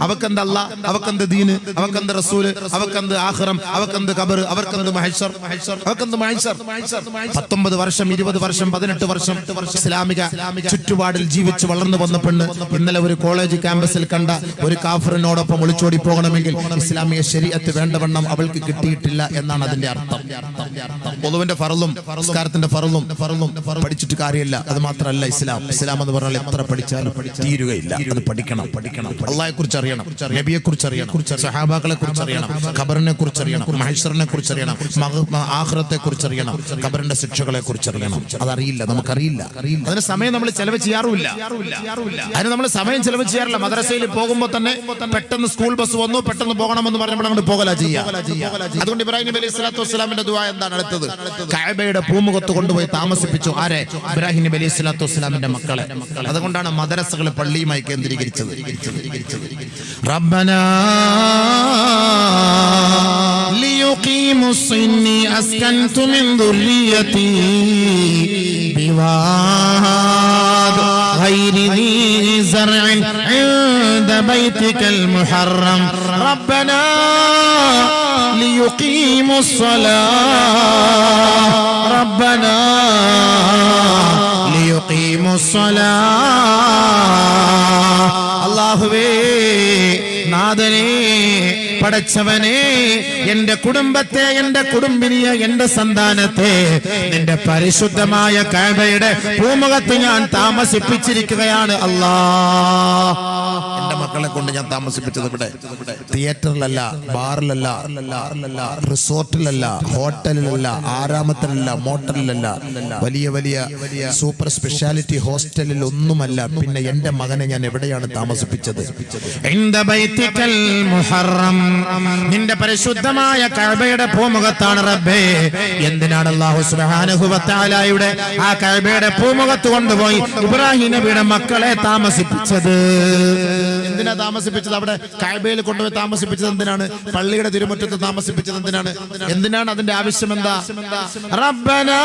Speaker 1: അവക്കെന്ത് അല്ലാഹ്, അവക്കെന്ത് ദീന്, അവക്കെന്ത് റസൂല്, അവക്കെന്ത് ആഖിറം, അവക്കെന്ത് ഖബർ, അവർക്കെന്ത് മഹ്ശർ, അവക്കെന്ത് മഹ്ശർ. 19 വർഷം 20 വർഷം 18 വർഷം ഇസ്ലാമിക ചുറ്റുപാടിൽ ജീവിച്ച് വളർന്നു വന്ന പെണ്ണ് ഇന്നലെ ഒരു കോളേജ് ക്യാമ്പസിൽ കണ്ട ഒരു കാഫിറിനോടൊപ്പം ഒളിച്ചോടി പോകണമെങ്കിൽ ഇസ്ലാമിക ശരീഅത്ത് വേണ്ടവണ്ണം അവൾക്ക് കിട്ടിയിട്ടില്ല എന്നാണ് അതിന്റെ അർത്ഥം. വുളുവിന്റെ ഫർളും നിസ്കാരത്തിന്റെ ഫർളും പഠിച്ചിട്ട് കാര്യമില്ല. അത് മാത്രമല്ല ഇസ്ലാം എന്ന് പറഞ്ഞാൽ എത്ര പഠിച്ചാലും തീരുകയില്ല. അത് പഠിക്കണം. അള്ളാഹയെ കുറിച്ച് അറിയണം, നബിയെ കുറിച്ച് അറിയണം, സഹാബാക്കളെ കുറിച്ച് അറിയണം, ഖബറിനെ കുറിച്ച് അറിയണം, മഹ്ശറിനെ കുറിച്ച് അറിയണം, ആഖിറത്തെ കുറിച്ച് അറിയണം, ഖബറിന്റെ ശിക്ഷകളെ കുറിച്ച് അറിയണം. അതറിയില്ല, നമുക്കറിയില്ല. അതിന് സമയം നമ്മൾ ചെലവ് ചെയ്യാറുമില്ല. അതിന് നമ്മൾ സമയം ചെലവ് ചെയ്യാറില്ല. മദ്രസയിൽ പോകുമ്പോൾ തന്നെ പെട്ടെന്ന് സ്കൂൾ ബസ് വന്നു, പെട്ടെന്ന് പോകണമെന്ന് പറഞ്ഞപ്പോൾ അങ്ങോട്ട് പോകല ചെയ്യാം. അതുകൊണ്ട് ഇബ്രാഹിം നബി അലൈഹി സ്വലാത്തു വസ്സലാമിന്റെ ദുആ എന്താണ് അടുത്തത്? കഅബയുടെ പൂമുഖത്ത് കൊണ്ടുപോയി താമസിപ്പിച്ചു. ആരെ? ഇബ്രാഹിം നബി അലൈഹി സ്വലാത്തു വസ്സലാമിന്റെ മക്കളെ. അതുകൊണ്ടാണ് മദ്രസകൾ പള്ളിയുമായി കേന്ദ്രീകരിച്ചത്. റബ്ബനാ ലിയുഖീമുസ്സിന്നി അസ്കൻതു മിൻ ദുർരിയതി ബിവാദ് ഗൈരി ദീ സർഇൻ ഇൻദ ബൈതികൽ മുഹറം റബ്ബനാ ലിയുഖീമുസ്സലാഹ് റബ്ബനാ ലിയുഖീമുസ്സലാഹ്. അല്ലാഹുവേ, നാഥനേ, പടച്ചവനെ, എന്റെ കുടുംബത്തെ, എന്റെ കുടുംബിനിയെ, എന്റെ സന്താനത്തെ നിന്റെ പരിശുദ്ധമായ കഅബയുടെ പൂമുഖത്ത് ഞാൻ താമസിപ്പിച്ചിരിക്കുകയാണ് അല്ലാഹ്. എന്റെ മക്കളെ കൊണ്ട് ഞാൻ താമസിപ്പിച്ചത് ഇവിടെ തിയേറ്ററിലല്ല, ബാറിലല്ല, റിസോർട്ടിലല്ല, ഹോട്ടലിലല്ല, ആരാമത്തിലല്ല, മോട്ടലിലല്ല, വലിയ വലിയ സൂപ്പർ സ്പെഷ്യാലിറ്റി ഹോസ്റ്റലിൽ ഒന്നുമല്ല. പിന്നെ എന്റെ മകനെ ഞാൻ എവിടെയാണ് താമസിപ്പിച്ചത്? ഇൻദ ബൈതികൽ മുഹറം, നിന്റെ പരിശുദ്ധമായ കഅബയുടെ പൂമുഖത്താണ് റബ്ബേ. എന്തിനാണ് അല്ലാഹു സുബ്ഹാനഹു വ തആലയുടെ ആ കഅബയുടെ പൂമുഖത്ത് കൊണ്ടുപോയി ഇബ്രാഹിം നബിയുടെ മക്കളെ താമസിപ്പിച്ചത്? എന്തിനാ താമസിപ്പിച്ചത്? അവിടെ കഅബയിൽ കൊണ്ടുപോയി താമസിപ്പിച്ചത് എന്തിനാണ്? പള്ളിയുടെ തിരുമുറ്റത്ത് താമസിപ്പിച്ചത് എന്തിനാണ്? അതിന്റെ ആവശ്യം എന്താ? റബ്ബനാ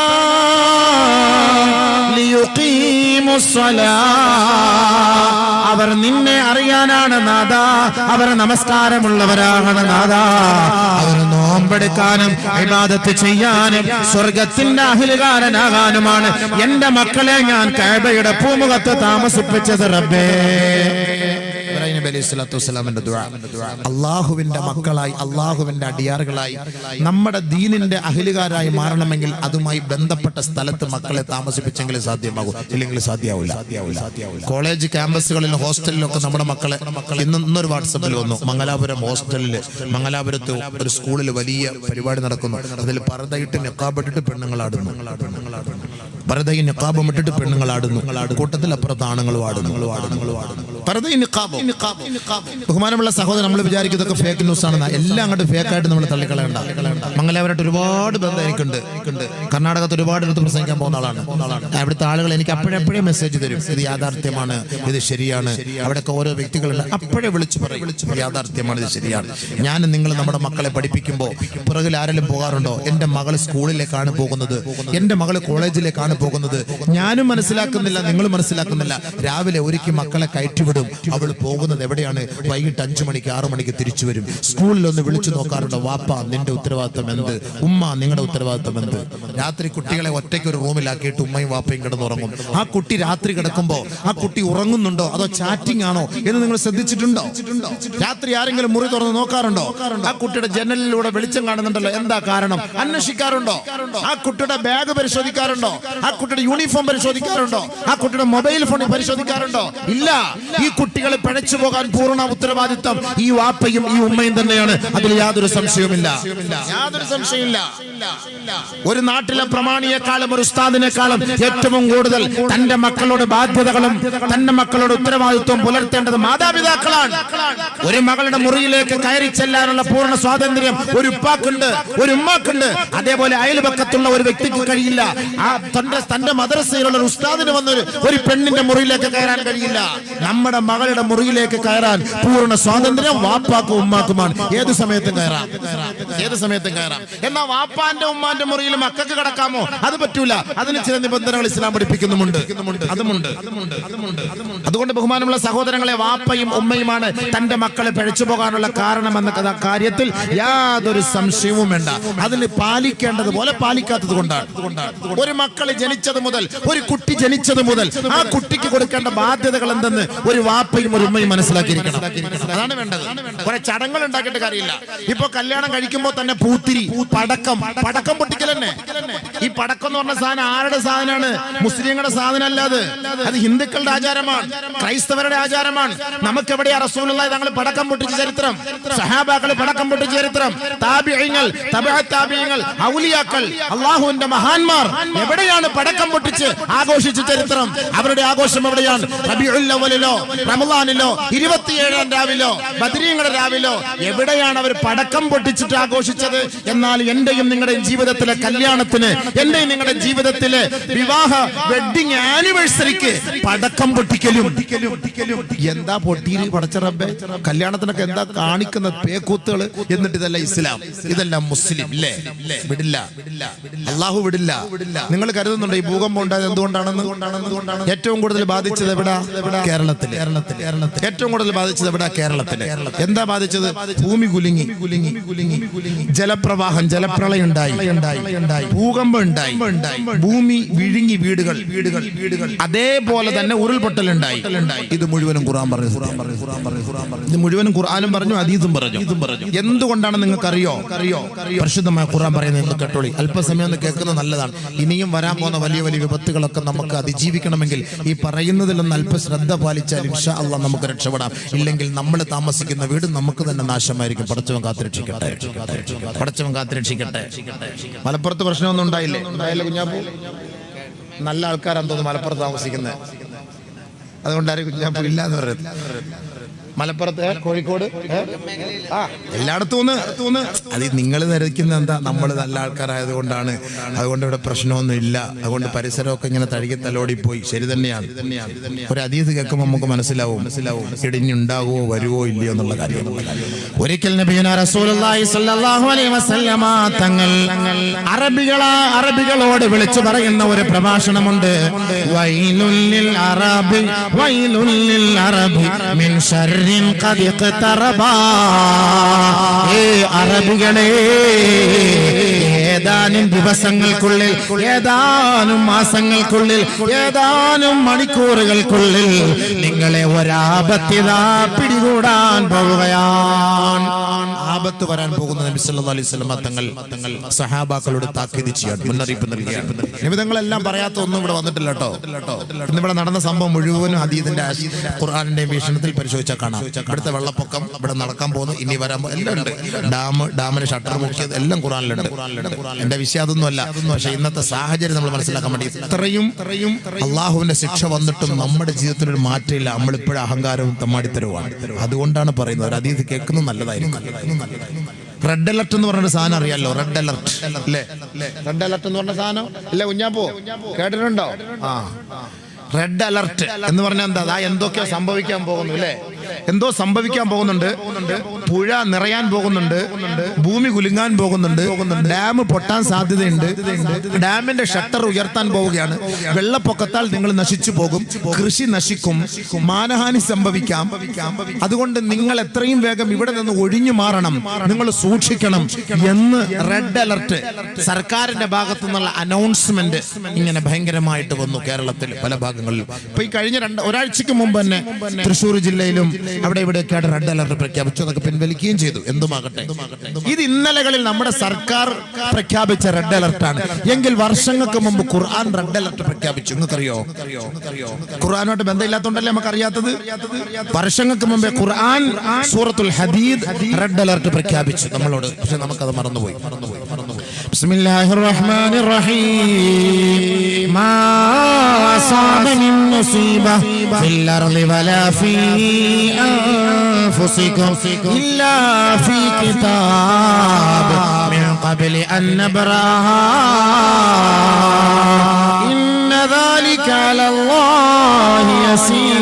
Speaker 1: ലിയുഖീമുസ്സലാഹ്, അവർ നിന്നെ അറിയാനാണ് നാദാ, അവർ നമസ്കാരമുള്ളവരാണ് നാദാ, അവർ നോമ്പെടുക്കാനും ഇബാദത്ത് ചെയ്യാനും സ്വർഗത്തിന്റെ അഹ്ലുകാരനാകാനുമാണ് എന്റെ മക്കളെ ഞാൻ കഅബയുടെ പൂമുഖത്ത് താമസിപ്പിച്ചത് റബ്ബേ. ഇബ്രാഹിം നബി അലൈഹി സ്വലാത്തു വസ്സലാമിന്റെ ദുആ. അല്ലാഹുവിന്റെ മക്കളായി, അല്ലാഹുവിന്റെ അടിയാറുകളായി, നമ്മുടെ ദീനിന്റെ അഹ്ലുകാരായി മാറണമെങ്കിൽ അതുമായി ബന്ധപ്പെട്ട സ്ഥലത്ത് മക്കളെ താമസിപ്പിച്ചെങ്കിൽ സാധ്യമാകും, ഇല്ലെങ്കിൽ സാധ്യമാവില്ല. കോളേജ് ക്യാമ്പസുകളിലും ഹോസ്റ്റലിലൊക്കെ നമ്മുടെ മക്കളെ, ഇന്നൊരു വാട്സപ്പിൽ വന്നു, മംഗലാപുരം ഹോസ്റ്റലില്, മംഗലാപുരത്ത് ഒരു സ്കൂളിൽ വലിയ പരിപാടി നടക്കുന്നു. അതിൽ പർദ്ദയിട്ട് നിഖാബിട്ടിട്ട് പെണ്ണുങ്ങളാടുന്നു. പർദ്ദയും നിഖാബും ഇട്ടിട്ട് പെണ്ണുങ്ങളാടുന്നു. കൂട്ടത്തിൽ അപ്പുറത്ത് ആണുങ്ങളും ആടുന്നു. ബഹുമാനമുള്ള സഹോദരൻ, നമ്മൾ വിചാരിക്കും ഇതൊക്കെ ഫേക്ക് ന്യൂസ് ആണെന്ന്. എല്ലാം അങ്ങോട്ട് ഫേക്കായിട്ട് നമ്മൾ തള്ളിക്കളയണ്ട. മംഗലാപുരമായിട്ട് ഒരുപാട് ബന്ധം എനിക്കുണ്ട്. കർണാടകത്ത് ഒരുപാട് അടുത്ത് പ്രസംഗിക്കാൻ പോകുന്ന ആളാണ്. അവിടുത്തെ ആളുകൾ എനിക്ക് അപ്പോഴെപ്പോഴേ മെസ്സേജ് തരും, ഇത് യാഥാർത്ഥ്യമാണ്, ഇത് ശരിയാണ്. അവിടെയൊക്കെ ഓരോ വ്യക്തികളുണ്ട്, അപ്പോഴേ വിളിച്ചു പറയും യാഥാർത്ഥ്യമാണ്, ഇത് ശരിയാണ്. ഞാൻ നിങ്ങൾ നമ്മുടെ മക്കളെ പഠിപ്പിക്കുമ്പോൾ പിറകിൽ ആരെങ്കിലും പോകാറുണ്ടോ? എന്റെ മകൾ സ്കൂളിലേക്കാണ് പോകുന്നത്, എന്റെ മകൾ കോളേജിലേക്കാണ് പോകുന്നത്. ഞാനും മനസ്സിലാക്കുന്നില്ല, നിങ്ങൾ മനസ്സിലാക്കുന്നില്ല. രാവിലെ ഒരുക്കി മക്കളെ കയറ്റിവിടും. അവൾ പോകുന്നത് എവിടെയാണ്? വൈകിട്ട് 5 മണിക്ക് 6 മണിക്ക് തിരിച്ചു വരും. സ്കൂളിൽ ഒന്ന് വിളിച്ചു നോക്കാറുണ്ടോ? വാപ്പ, നിന്റെ ഉത്തരവാദിത്തം എന്ത്? ഉമ്മ, നിങ്ങളുടെ ഉത്തരവാദിത്തം എന്ത്? രാത്രി കുട്ടികളെ ഒറ്റയ്ക്ക് ഒരു റൂമിലാക്കിയിട്ട് ഉമ്മയും വാപ്പയും കിടന്നുറങ്ങും. ആ കുട്ടി രാത്രി കിടക്കുമ്പോ ആ കുട്ടി ഉറങ്ങുന്നുണ്ടോ അതോ ചാറ്റിംഗ് ആണോ എന്ന് നിങ്ങൾ ശ്രദ്ധിച്ചിട്ടുണ്ടോ? രാത്രി ആരെങ്കിലും മുറി തുറന്ന് നോക്കാറുണ്ടോ? ആ കുട്ടിയുടെ ജനലിലൂടെ വെളിച്ചം കാണുന്നുണ്ടല്ലോ, എന്താ കാരണം? അന്വേഷിക്കാറുണ്ടോ? ആ കുട്ടിയുടെ ബാഗ് പരിശോധിക്കാറുണ്ടോ? ആ കുട്ടിയുടെ യൂണിഫോം പരിശോധിക്കാറുണ്ടോ? ആ കുട്ടിയുടെ മൊബൈൽ ഫോൺ പരിശോധിക്കാറുണ്ടോ? ഇല്ല. ഈ കുട്ടികൾ പിഴച്ചു പോകാൻ പൂർണ്ണ ഉത്തരവാദിത്വം ഈ വാപ്പയും ഈ ഉമ്മയും തന്നെയാണ്. അതിൽ യാതൊരു സംശയവുമില്ല, യാതൊരു സംശയമില്ല. ഒരു നാട്ടിലെ പ്രമാണിയെക്കാളും ഒരു ഉസ്താദിനെക്കാളും ഏറ്റവും കൂടുതൽ തന്റെ മക്കളുടെ ബാധ്യതകളും തന്റെ മക്കളുടെ ഉത്തരവാദിത്വം പുലർത്തേണ്ടത് മാതാപിതാക്കളാണ്. ഒരു മകളുടെ മുറിയിലേക്ക് കയറി ചെല്ലാനുള്ള പൂർണ്ണ സ്വാതന്ത്ര്യം ഒരു ഉപ്പാക്കുണ്ട്, ഒരു ഉമ്മാക്കുണ്ട്. അതേപോലെ അയൽപക്കത്തുള്ള ഒരു വ്യക്തിക്ക് കഴിയില്ല. ആ തന്റെ മദ്രസയിലുള്ള ഒരു ഉസ്താദിന് വന്ന് ഒരു പെണ്ണിന്റെ മുറിയിലേക്ക് കയറാൻ കഴിയില്ല. നമ്മുടെ മകളുടെ മുറിയിലേക്ക് കയറാൻ പൂർണ്ണ സ്വാതന്ത്ര്യം വാപ്പാക്കും ഉമ്മാക്കുമാണ്. ഏത് സമയത്തും കയറാം, ഏത് സമയത്തും കയറാം. എന്നാൽ വാപ്പാന്റെ ഉമ്മാന്റെ മുറിയിൽ മക്കൾക്ക് കിടക്കാമോ? അത് പറ്റൂല. അതിന് ചില നിബന്ധനകൾ ഇസ്ലാം പഠിപ്പിക്കുന്നുമുണ്ട്. അതുമുണ്ട്. അതുകൊണ്ട് ബഹുമാനമുള്ള സഹോദരങ്ങളെ, വാപ്പയും ഉമ്മയുമാണ് തന്റെ മക്കളെ പിഴച്ചു പോകാനുള്ള കാരണം എന്ന കാര്യത്തിൽ യാതൊരു സംശയവും വേണ്ട. അതിന് പാലിക്കേണ്ടതുപോലെ പാലിക്കാത്തത് കൊണ്ടാണ്. ഒരു മക്കൾ ജനിച്ചത് മുതൽ, ഒരു കുട്ടി ജനിച്ചത് മുതൽ ആ കുട്ടിക്ക് കൊടുക്കേണ്ട ബാധ്യതകൾ എന്തെന്ന് ഒരു വാപ്പയും ഒരു ഉമ്മയും മനസ്സിലാക്കിയിരിക്കണം. അതാണ് വേണ്ടത്. കുറെ ചടങ്ങുകൾ ഉണ്ടാക്കിയിട്ട് കാര്യമില്ല. ഇപ്പൊ കല്യാണം കഴിക്കുമ്പോൾ തന്നെ പൂത്തിരി, പടക്കം പൊട്ടിക്കൽ തന്നെ. ഈ പടക്കം എന്ന് പറഞ്ഞ സാധനം ആരുടെ സാധനമാണ്? മുസ്ലിങ്ങളുടെ സാധനമല്ല. അത് ഹിന്ദുക്കളുടെ ആചാരമാണ്, ക്രൈസ്തവരുടെ ആചാരമാണ്. നമുക്ക് എവിടെയാ റസൂലുള്ളാഹി തങ്ങൾ പടക്കം പൊട്ടിച്ച ചരിത്രം? സഹാബാക്കൾ പടക്കം പൊട്ടിച്ച ചരിത്രം? താബിഈങ്ങൾ, തബഅ താബിഈങ്ങൾ, ഔലിയാക്കൾ, അല്ലാഹുവിന്റെ മഹാന്മാർ എവിടെയാണ് പടക്കം പൊട്ടിച്ച് ആഘോഷിച്ച ചരിത്രം? അവരുടെ ആഘോഷം എവിടെയാണ്? റബീഉൽ അവ്വലിലോ റമളാനിലോ 27-ാം രാവിലോ ബദ്രീങ്ങളുടെ രാവിലോ എവിടെയാണ് അവർ പടക്കം പൊട്ടിച്ചിട്ട് ആഘോഷിച്ചത്? എന്നാൽ എന്റെയും നിങ്ങളുടെയും ജീവിതത്തിലെ കല്യാണത്തിന്, എന്റെയും നിങ്ങളുടെ ജീവിതത്തിലെ വിവാഹ വെഡിങ് ആനിവേഴ്സറിക്ക് പടക്കം പൊട്ടിക്കലും എന്താ പൊട്ടിയിരി പടച്ച റബ്ബേ? കല്യാണത്തിനൊക്കെ എന്താ കാണിക്കുന്ന പേക്കൂത്തുകൾ? എന്നിട്ട് ഇതല്ല ഇസ്ലാം, ഇതല്ല മുസ്ലിം. ഇല്ലേ? വിടില്ല, അള്ളാഹു വിടില്ല. നിങ്ങൾ കരുതുന്നുണ്ട് ഈ ഭൂകമ്പം ഉണ്ടായത് എന്തുകൊണ്ടാണെന്ന്? ഏറ്റവും കൂടുതൽ ബാധിച്ചത് എവിടാ? കേരളത്തിൽ. ഏറ്റവും കൂടുതൽ ബാധിച്ചത് എവിടാ? കേരളത്തില്. എന്താ ബാധിച്ചത്? ഭൂമി കുലുങ്ങി, ജലപ്രവാഹം, ജലപ്രളയം ഉണ്ടായി, ഭൂകമ്പം ഉണ്ടായി, ഭൂമി വിഴുങ്ങി വീടുകൾ. അതേപോലെ തന്നെ ഉരുൾപൊട്ടൽ ഉണ്ടായി. ഇത് മുഴുവനും ഖുർആൻ പറഞ്ഞു. ഇത് മുഴുവനും ഖുർആനും പറഞ്ഞു, ഹദീസും പറഞ്ഞു. എന്തുകൊണ്ടാണ് നിങ്ങൾക്ക് അറിയോ? പരിശുദ്ധമായ ഖുർആൻ പറയുന്നത് കേട്ടോളി. അല്പസമയം ഒന്ന് കേൾക്കുന്നത് നല്ലതാണ്. ഇനിയും വരാൻ പോകുന്ന വലിയ വലിയ വിപത്തുകളൊക്കെ നമുക്ക് അതിജീവിക്കണമെങ്കിൽ ഈ പറയുന്നതിലൊന്ന് അല്പ ശ്രദ്ധ പാലിച്ചാൽ ഇൻഷാ അല്ലാഹ് നമുക്ക് രക്ഷപ്പെടാം. ഇല്ലെങ്കിൽ നമ്മൾ താമസിക്കുന്ന വീട് നമുക്ക് തന്നെ നാശമായിരിക്കും. പടച്ചവൻ കാത്തുരക്ഷിക്കട്ടെ, പടച്ചവൻ കാത്തുരക്ഷിക്കട്ടെ. മലപ്പുറത്ത് പ്രശ്നമൊന്നും ഉണ്ടായില്ലേ? കുഞ്ഞാപ്പൂ നല്ല ആൾക്കാരാന്ന് തോന്നുന്നു മലപ്പുറത്ത് താമസിക്കുന്നത്. അതുകൊണ്ടാരും കുഞ്ഞാപ്പൂ ഇല്ലാന്ന് പറയുന്നത്. മലപ്പുറത്ത്, കോഴിക്കോട്, എല്ലായിടത്തും അത് നിങ്ങൾ ധരിക്കുന്ന എന്താ? നമ്മൾ നല്ല ആൾക്കാരായത് കൊണ്ടാണ്, അതുകൊണ്ട് ഇവിടെ പ്രശ്നമൊന്നും ഇല്ല, അതുകൊണ്ട് പരിസരമൊക്കെ ഇങ്ങനെ തഴുകി തലോടിപ്പോയി. ശരി തന്നെയാണ്. ഒരു ഹദീസ് കേൾക്കുമ്പോൾ നമുക്ക് മനസ്സിലാവും ഇടിഞ്ഞുണ്ടാകുമോ വരുവോ ഇല്ലയോ എന്നുള്ള കാര്യം. ഒരിക്കൽ നബിയുനാ റസൂലുള്ളാഹി സ്വല്ലല്ലാഹു അലൈഹി വസല്ലമ തങ്ങൾ അറബികളോട് വിളിച്ചു പറയുന്ന ഒരു പ്രഭാഷണമുണ്ട്. വൈലുൽ ലിൽ അറബി, വൈലുൽ ലിൽ അറബി മിൻ ശർരി അറബികളെ, ഏതാനും ദിവസങ്ങൾക്കുള്ളിൽ, ഏതാനും മാസങ്ങൾക്കുള്ളിൽ, ഏതാനും മണിക്കൂറുകൾക്കുള്ളിൽ നിങ്ങളെ ഒരാപത്തിതാ പിടികൂടാൻ പോവുകയാണ്. ആപത്ത് വരാൻ പോകുന്ന നബി സല്ലല്ലാഹു അലൈഹി വസല്ലം തങ്ങൾ സഹാബാക്കളോട് താക്കീത് ചെയ്യാൻ മുന്നറിയിപ്പ് നൽകിയാണ്. നിമിതങ്ങളെല്ലാം പറയാത്ത ഒന്നും ഇവിടെ വന്നിട്ടില്ല കേട്ടോ. ഇന്നിവിടെ നടന്ന സംഭവം മുഴുവനും ഹദീസിന്റെ ഖുർആനിന്റെ വീക്ഷണത്തിൽ പരിശോധിച്ചാൽ കാണാം. ഇവിടുത്തെ വെള്ളപ്പൊക്കം, ഇവിടെ നടക്കാൻ പോകുന്നു, ഇനി വരാൻ എല്ലാം ഉണ്ട്. ഡാമിന് ഷട്ടർ മുക്കിയത് എല്ലാം ഖുർആനിലുണ്ട്. എന്റെ വിഷയം അതൊന്നുമല്ല. പക്ഷെ ഇന്നത്തെ സാഹചര്യം നമ്മൾ മനസ്സിലാക്കാൻ വേണ്ടി ഇത്രയും അള്ളാഹുവിന്റെ ശിക്ഷ വന്നിട്ടും നമ്മുടെ ജീവിതത്തിൽ ഒരു മാറ്റമില്ല. നമ്മളിപ്പോഴും അഹങ്കാരവും തമ്മാടിത്തരവുമാണ്. അതുകൊണ്ടാണ് പറയുന്നത് ഒരു ഹദീസ് കേൾക്കുന്നത് നല്ലതായിരിക്കും. റെഡ് അലർട്ട് എന്ന് പറഞ്ഞൊരു സാധനം അറിയാലോ? റെഡ് അലർട്ട് അല്ലേ? റെഡ് അലർട്ട് എന്ന് പറഞ്ഞ സാധനം അല്ലേ കുഞ്ഞാപ്പോ? കേട്ടിട്ടുണ്ടോ? റെഡ് അലർട്ട് എന്ന് പറഞ്ഞാൽ എന്താ? എന്തൊക്കെയോ സംഭവിക്കാൻ പോകുന്നു അല്ലേ? എന്തോ സംഭവിക്കാൻ പോകുന്നുണ്ട്. പുഴ നിറയാൻ പോകുന്നുണ്ട്, ഭൂമി കുലുങ്ങാൻ പോകുന്നുണ്ട്, ഡാം പൊട്ടാൻ സാധ്യതയുണ്ട്, ഡാമിന്റെ ഷട്ടർ ഉയർത്താൻ പോവുകയാണ്, വെള്ളപ്പൊക്കത്താൽ നിങ്ങൾ നശിച്ചു പോകും, കൃഷി നശിക്കും, മാനഹാനി സംഭവിക്കാം. അതുകൊണ്ട് നിങ്ങൾ എത്രയും വേഗം ഇവിടെ നിന്ന് ഒഴിഞ്ഞു മാറണം, നിങ്ങൾ സൂക്ഷിക്കണം എന്ന് റെഡ് അലർട്ട് സർക്കാരിന്റെ ഭാഗത്തു നിന്നുള്ള അനൗൺസ്മെന്റ് ഇങ്ങനെ ഭയങ്കരമായിട്ട് വന്നു കേരളത്തിൽ പല ഭാഗങ്ങളിലും. ഇപ്പൊ ഈ കഴിഞ്ഞ ഒരാഴ്ചക്ക് മുമ്പ് തന്നെ തൃശ്ശൂർ ജില്ലയിലും അവിടെ ഇവിടെയൊക്കെയായിട്ട് റെഡ് അലർട്ട് പ്രഖ്യാപിച്ചു. അതൊക്കെ പിൻവലിക്കുകയും ചെയ്തു. എന്തുമാകട്ടെ, ഇത് ഇന്നലകളിൽ നമ്മുടെ സർക്കാർ പ്രഖ്യാപിച്ച റെഡ് അലർട്ടാണ്. എങ്കിൽ വർഷങ്ങൾക്ക് മുമ്പ് ഖുർആൻ റെഡ് അലർട്ട് പ്രഖ്യാപിച്ചു. നിങ്ങൾക്കറിയോ? ഖുർആനുമായിട്ട് ബന്ധമില്ലാത്തതുകൊണ്ടല്ലേ നമുക്ക് അറിയാത്തത്. വർഷങ്ങൾക്ക് മുമ്പേ ഖുർആൻ സൂറത്തുൽ ഹദീദ് റെഡ് അലർട്ട് പ്രഖ്യാപിച്ചു നമ്മളോട്. പക്ഷെ നമുക്കത് മറന്നുപോയി.
Speaker 2: ബിസ്മില്ലാഹിർ റഹ്മാനിർ റഹീം. മാ അസാബ മിൻ മുസീബ ഫിൽ അർളി വലാ ഫീ അൻഫുസികും ഇല്ലാ ഫീ കിതാബ് മിൻ ഖബ്ലി അൻ നബ്റാഹാ ഇന്ന ദാലിക അലല്ലാഹി യസീർ.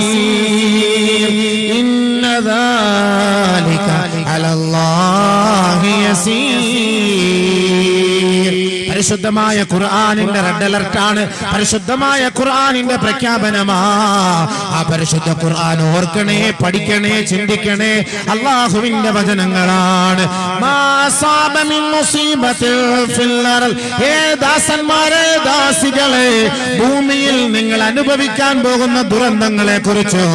Speaker 2: ഇന്ന ദാലിക അലല്ലാഹി യസീർ. പരിശുദ്ധമായ ഖുർആനിന്റെ റെഡ് അലർട്ടാണ്. പരിശുദ്ധമായ ഖുർആനിന്റെ പ്രഖ്യാപനമാ. ആ പരിശുദ്ധ ഖുർആൻ ഓർക്കണേ, പഠിക്കണേ, ചിന്തിക്കണേ. അല്ലാഹുവിന്റെ വചനങ്ങളാണ്. മാ അസാബ മിൻ മുസീബത്തിൻ ഫിൽ അർള്. ഹേ ദാസന്മാരെ, ദാസികളെ, ഭൂമിയിൽ നിങ്ങൾ അനുഭവിക്കാൻ പോകുന്ന ദുരന്തങ്ങളെ കുറിച്ച്,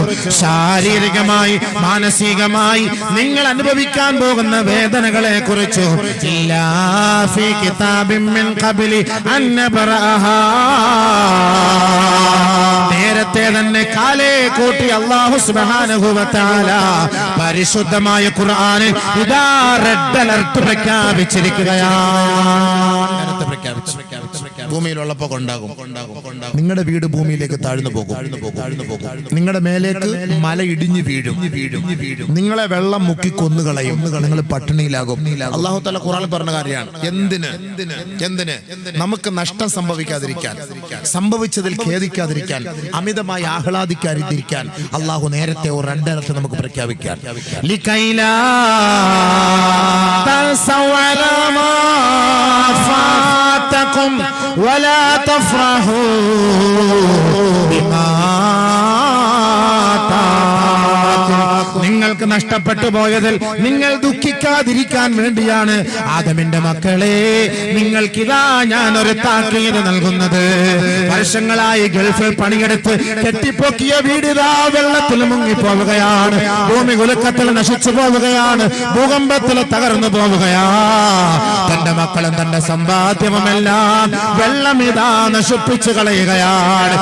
Speaker 2: ശാരീരികമായി മാനസികമായി നിങ്ങൾ അനുഭവിക്കാൻ പോകുന്ന വേദനകളെ കുറിച്ച് ഇല്ലാ ഫീ കിതാബിൻ മിൻ ഖബ്ലി അൻ നബ്റാഹാ. നേരത്തെ തന്നെ കാലേ കൂട്ടി അല്ലാഹു സുബ്ഹാനഹു വ തആല പരിശുദ്ധമായ ഖുർആനിൽ ഇതാ റെഡ് അലർട്ട് പ്രഖ്യാപിച്ചിരിക്കുകയാണ്.
Speaker 1: ഭൂമിയിലുള്ളപ്പോ ഉണ്ടാകും. നിങ്ങളുടെ വീട് ഭൂമിയിലേക്ക് താഴ്ന്നു പോകും. നിങ്ങളുടെ മേലേക്ക് മല ഇടിഞ്ഞു വീഴും. നിങ്ങളെ വെള്ളം മുക്കി കൊന്നുകളയും. നിങ്ങൾ പട്ടിണിയിലാകും. അല്ലാഹു തആല ഖുർആനിൽ പറഞ്ഞ കാര്യമാണ്. എന്തിന് നമുക്ക് നഷ്ടം സംഭവിക്കാതിരിക്കാൻ, സംഭവിച്ചതിൽ ഖേദിക്കാതിരിക്കാൻ, അമിതമായി ആഹ്ലാദിക്കാതിരിക്കാൻ അല്ലാഹു നേരത്തെ ഒരു റെഡ് അലർട്ട് നമുക്ക് പ്രഖ്യാപിക്കാൻ.
Speaker 2: ലികൈലാ തസവല മാ ഫാതകും വലാ തഫ്റഹൂ ബിമാ നിങ്ങൾക്ക് നഷ്ടപ്പെട്ടു പോയതിൽ നിങ്ങൾ ദുഃഖിക്കാതിരിക്കാൻ വേണ്ടിയാണ് ആദമിന്റെ മക്കളെ നിങ്ങൾക്കിതാ ഞാൻ ഒരു താക്കീത് നൽകുന്നത്. വർഷങ്ങളായി ഗൾഫിൽ പണിയെടുത്ത് കെട്ടിപ്പൊക്കിയ വീടിതാ വെള്ളത്തിൽ മുങ്ങിപ്പോവുകയാണ്. ഭൂമി കുലുക്കത്തിൽ നശിച്ചു പോവുകയാണ്. ഭൂകമ്പത്തിൽ തകർന്നു പോവുകയാ. തന്റെ മക്കളും തന്റെ സമ്പാദ്യവുമെല്ലാം വെള്ളം ഇതാ നശിപ്പിച്ചു കളയുകയാണ്.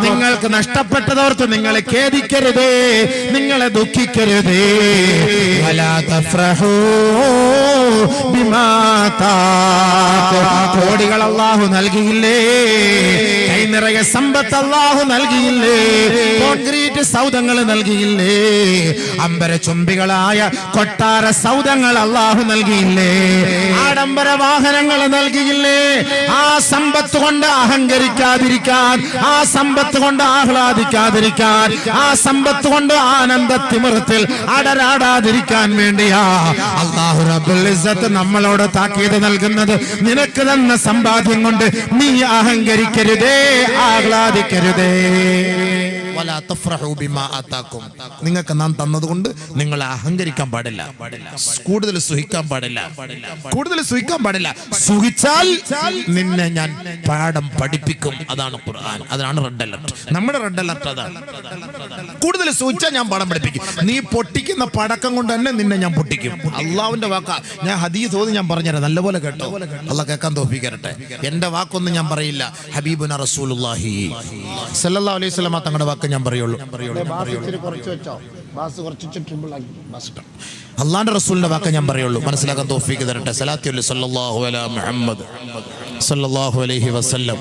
Speaker 2: നിങ്ങൾക്ക് നഷ്ടപ്പെട്ടതോർത്ത് നിങ്ങളെ ഖേദിക്കരുതേ, നിങ്ങളെ ദുഃഖിക്കരുതേ. വലാ തഫ്റഹൂ ബിമാ കോടികൾ അല്ലാഹു നൽകിയില്ലേ, കൈ നിറയെ സമ്പത്ത് അല്ലാഹു നൽകിയില്ലേ, കോൺക്രീറ്റ് സൗധങ്ങൾ നൽകിയില്ലേ, അമ്പര ചുംബികളായ കൊട്ടാര സൗധങ്ങൾ അല്ലാഹു നൽകിയില്ലേ, ആഡംബര വാഹനങ്ങൾ നൽകിയില്ലേ. ആ സമ്പത്ത് കൊണ്ട് അഹങ്കരിക്കാതിരിക്കാൻ, ആ സമ്പത്ത് കൊണ്ട് ആഹ്ലാദിക്കാതിരിക്കാൻ, ആ സമ്പത്ത് കൊണ്ട് ആനന്ദ തിമിർത്തിൽ അടരാടാതിരിക്കാൻ വേണ്ടിയാ അല്ലാഹു റബ്ബുൽ ഇസ്സത്ത് നമ്മളോട് താക്കീത് നൽകുന്നത്. നിനക്ക് തന്ന സമ്പാദ്യം കൊണ്ട് നീ അഹങ്കരിക്കരുതേ, ആഹ്ലാദിക്കരുതേ.
Speaker 1: വലാ തഫ്റഹൂ ബിമാ ആതാകും. നിങ്ങൾക്ക് നാം തന്നതുകൊണ്ട് നിങ്ങൾ അഹങ്കരിക്കാൻ പാടില്ല, കൂടുതൽ സുഖിക്കാൻ പാടില്ല, കൂടുതൽ സുഖിക്കാൻ പാടില്ല. സുഖിച്ചാൽ നിന്നെ ഞാൻ പാഠം പഠിപ്പിക്കും. അതാണ് ഖുർആൻ, അതാണ് റെഡ് അലർട്ട്. നമ്മുടെ റെഡ് അലർട്ട് അതാണ്. കൂടുതൽ സുഖിച്ചാൽ ഞാൻ പാഠം പഠിപ്പിക്കും. നീ പൊട്ടിക്കുന്ന പടക്കം കൊണ്ട് തന്നെ നിന്നെ ഞാൻ പൊട്ടിക്കും. അള്ളാഹുവിന്റെ വാക്കാ. ഞാൻ ഹദീസ് ഓതി ഞാൻ പറഞ്ഞുതരാം, നല്ലപോലെ കേട്ടോ. അള്ളാഹ് കേൾക്കാൻ തോഫീക്കരട്ടെ. എന്റെ വാക്കൊന്നും ഞാൻ പറയില്ല. ഹബീബുന റസൂലുള്ളാഹി സ്വല്ലല്ലാഹു അലൈഹി വസല്ലം തങ്ങളുടെ വാക്ക് ഞാൻ പറയുള്ളൂ. അള്ളാന്റെ റസൂലിന്റെ വാക്ക് ഞാൻ പറയുള്ളൂ. മനസ്സിലാക്കാൻ തൗഫീഖ് തരട്ടെ. സലാത്തു സല്ലല്ലാഹു അലാ മുഹമ്മദ് സല്ലല്ലാഹു അലൈഹി വസല്ലം.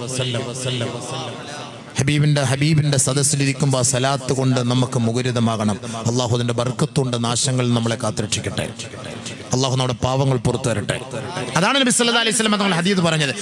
Speaker 1: ഹബീബിന്റെ സദസ്സിലിരിക്കുമ്പോൾ ആ സലാത്ത് കൊണ്ട് നമുക്ക് മുഖരിതമാകണം. അള്ളാഹു അതിന്റെ ബർക്കത്തുണ്ട് നാശങ്ങളിൽ നമ്മളെ കാത്തുരക്ഷിക്കട്ടെ. അള്ളാഹു നമ്മുടെ പാവങ്ങൾ പുറത്തു തരട്ടെ. അതാണ് നബി സല്ലല്ലാഹു അലൈഹി വസല്ലം തങ്ങൾ ഹദീസ് പറഞ്ഞത്.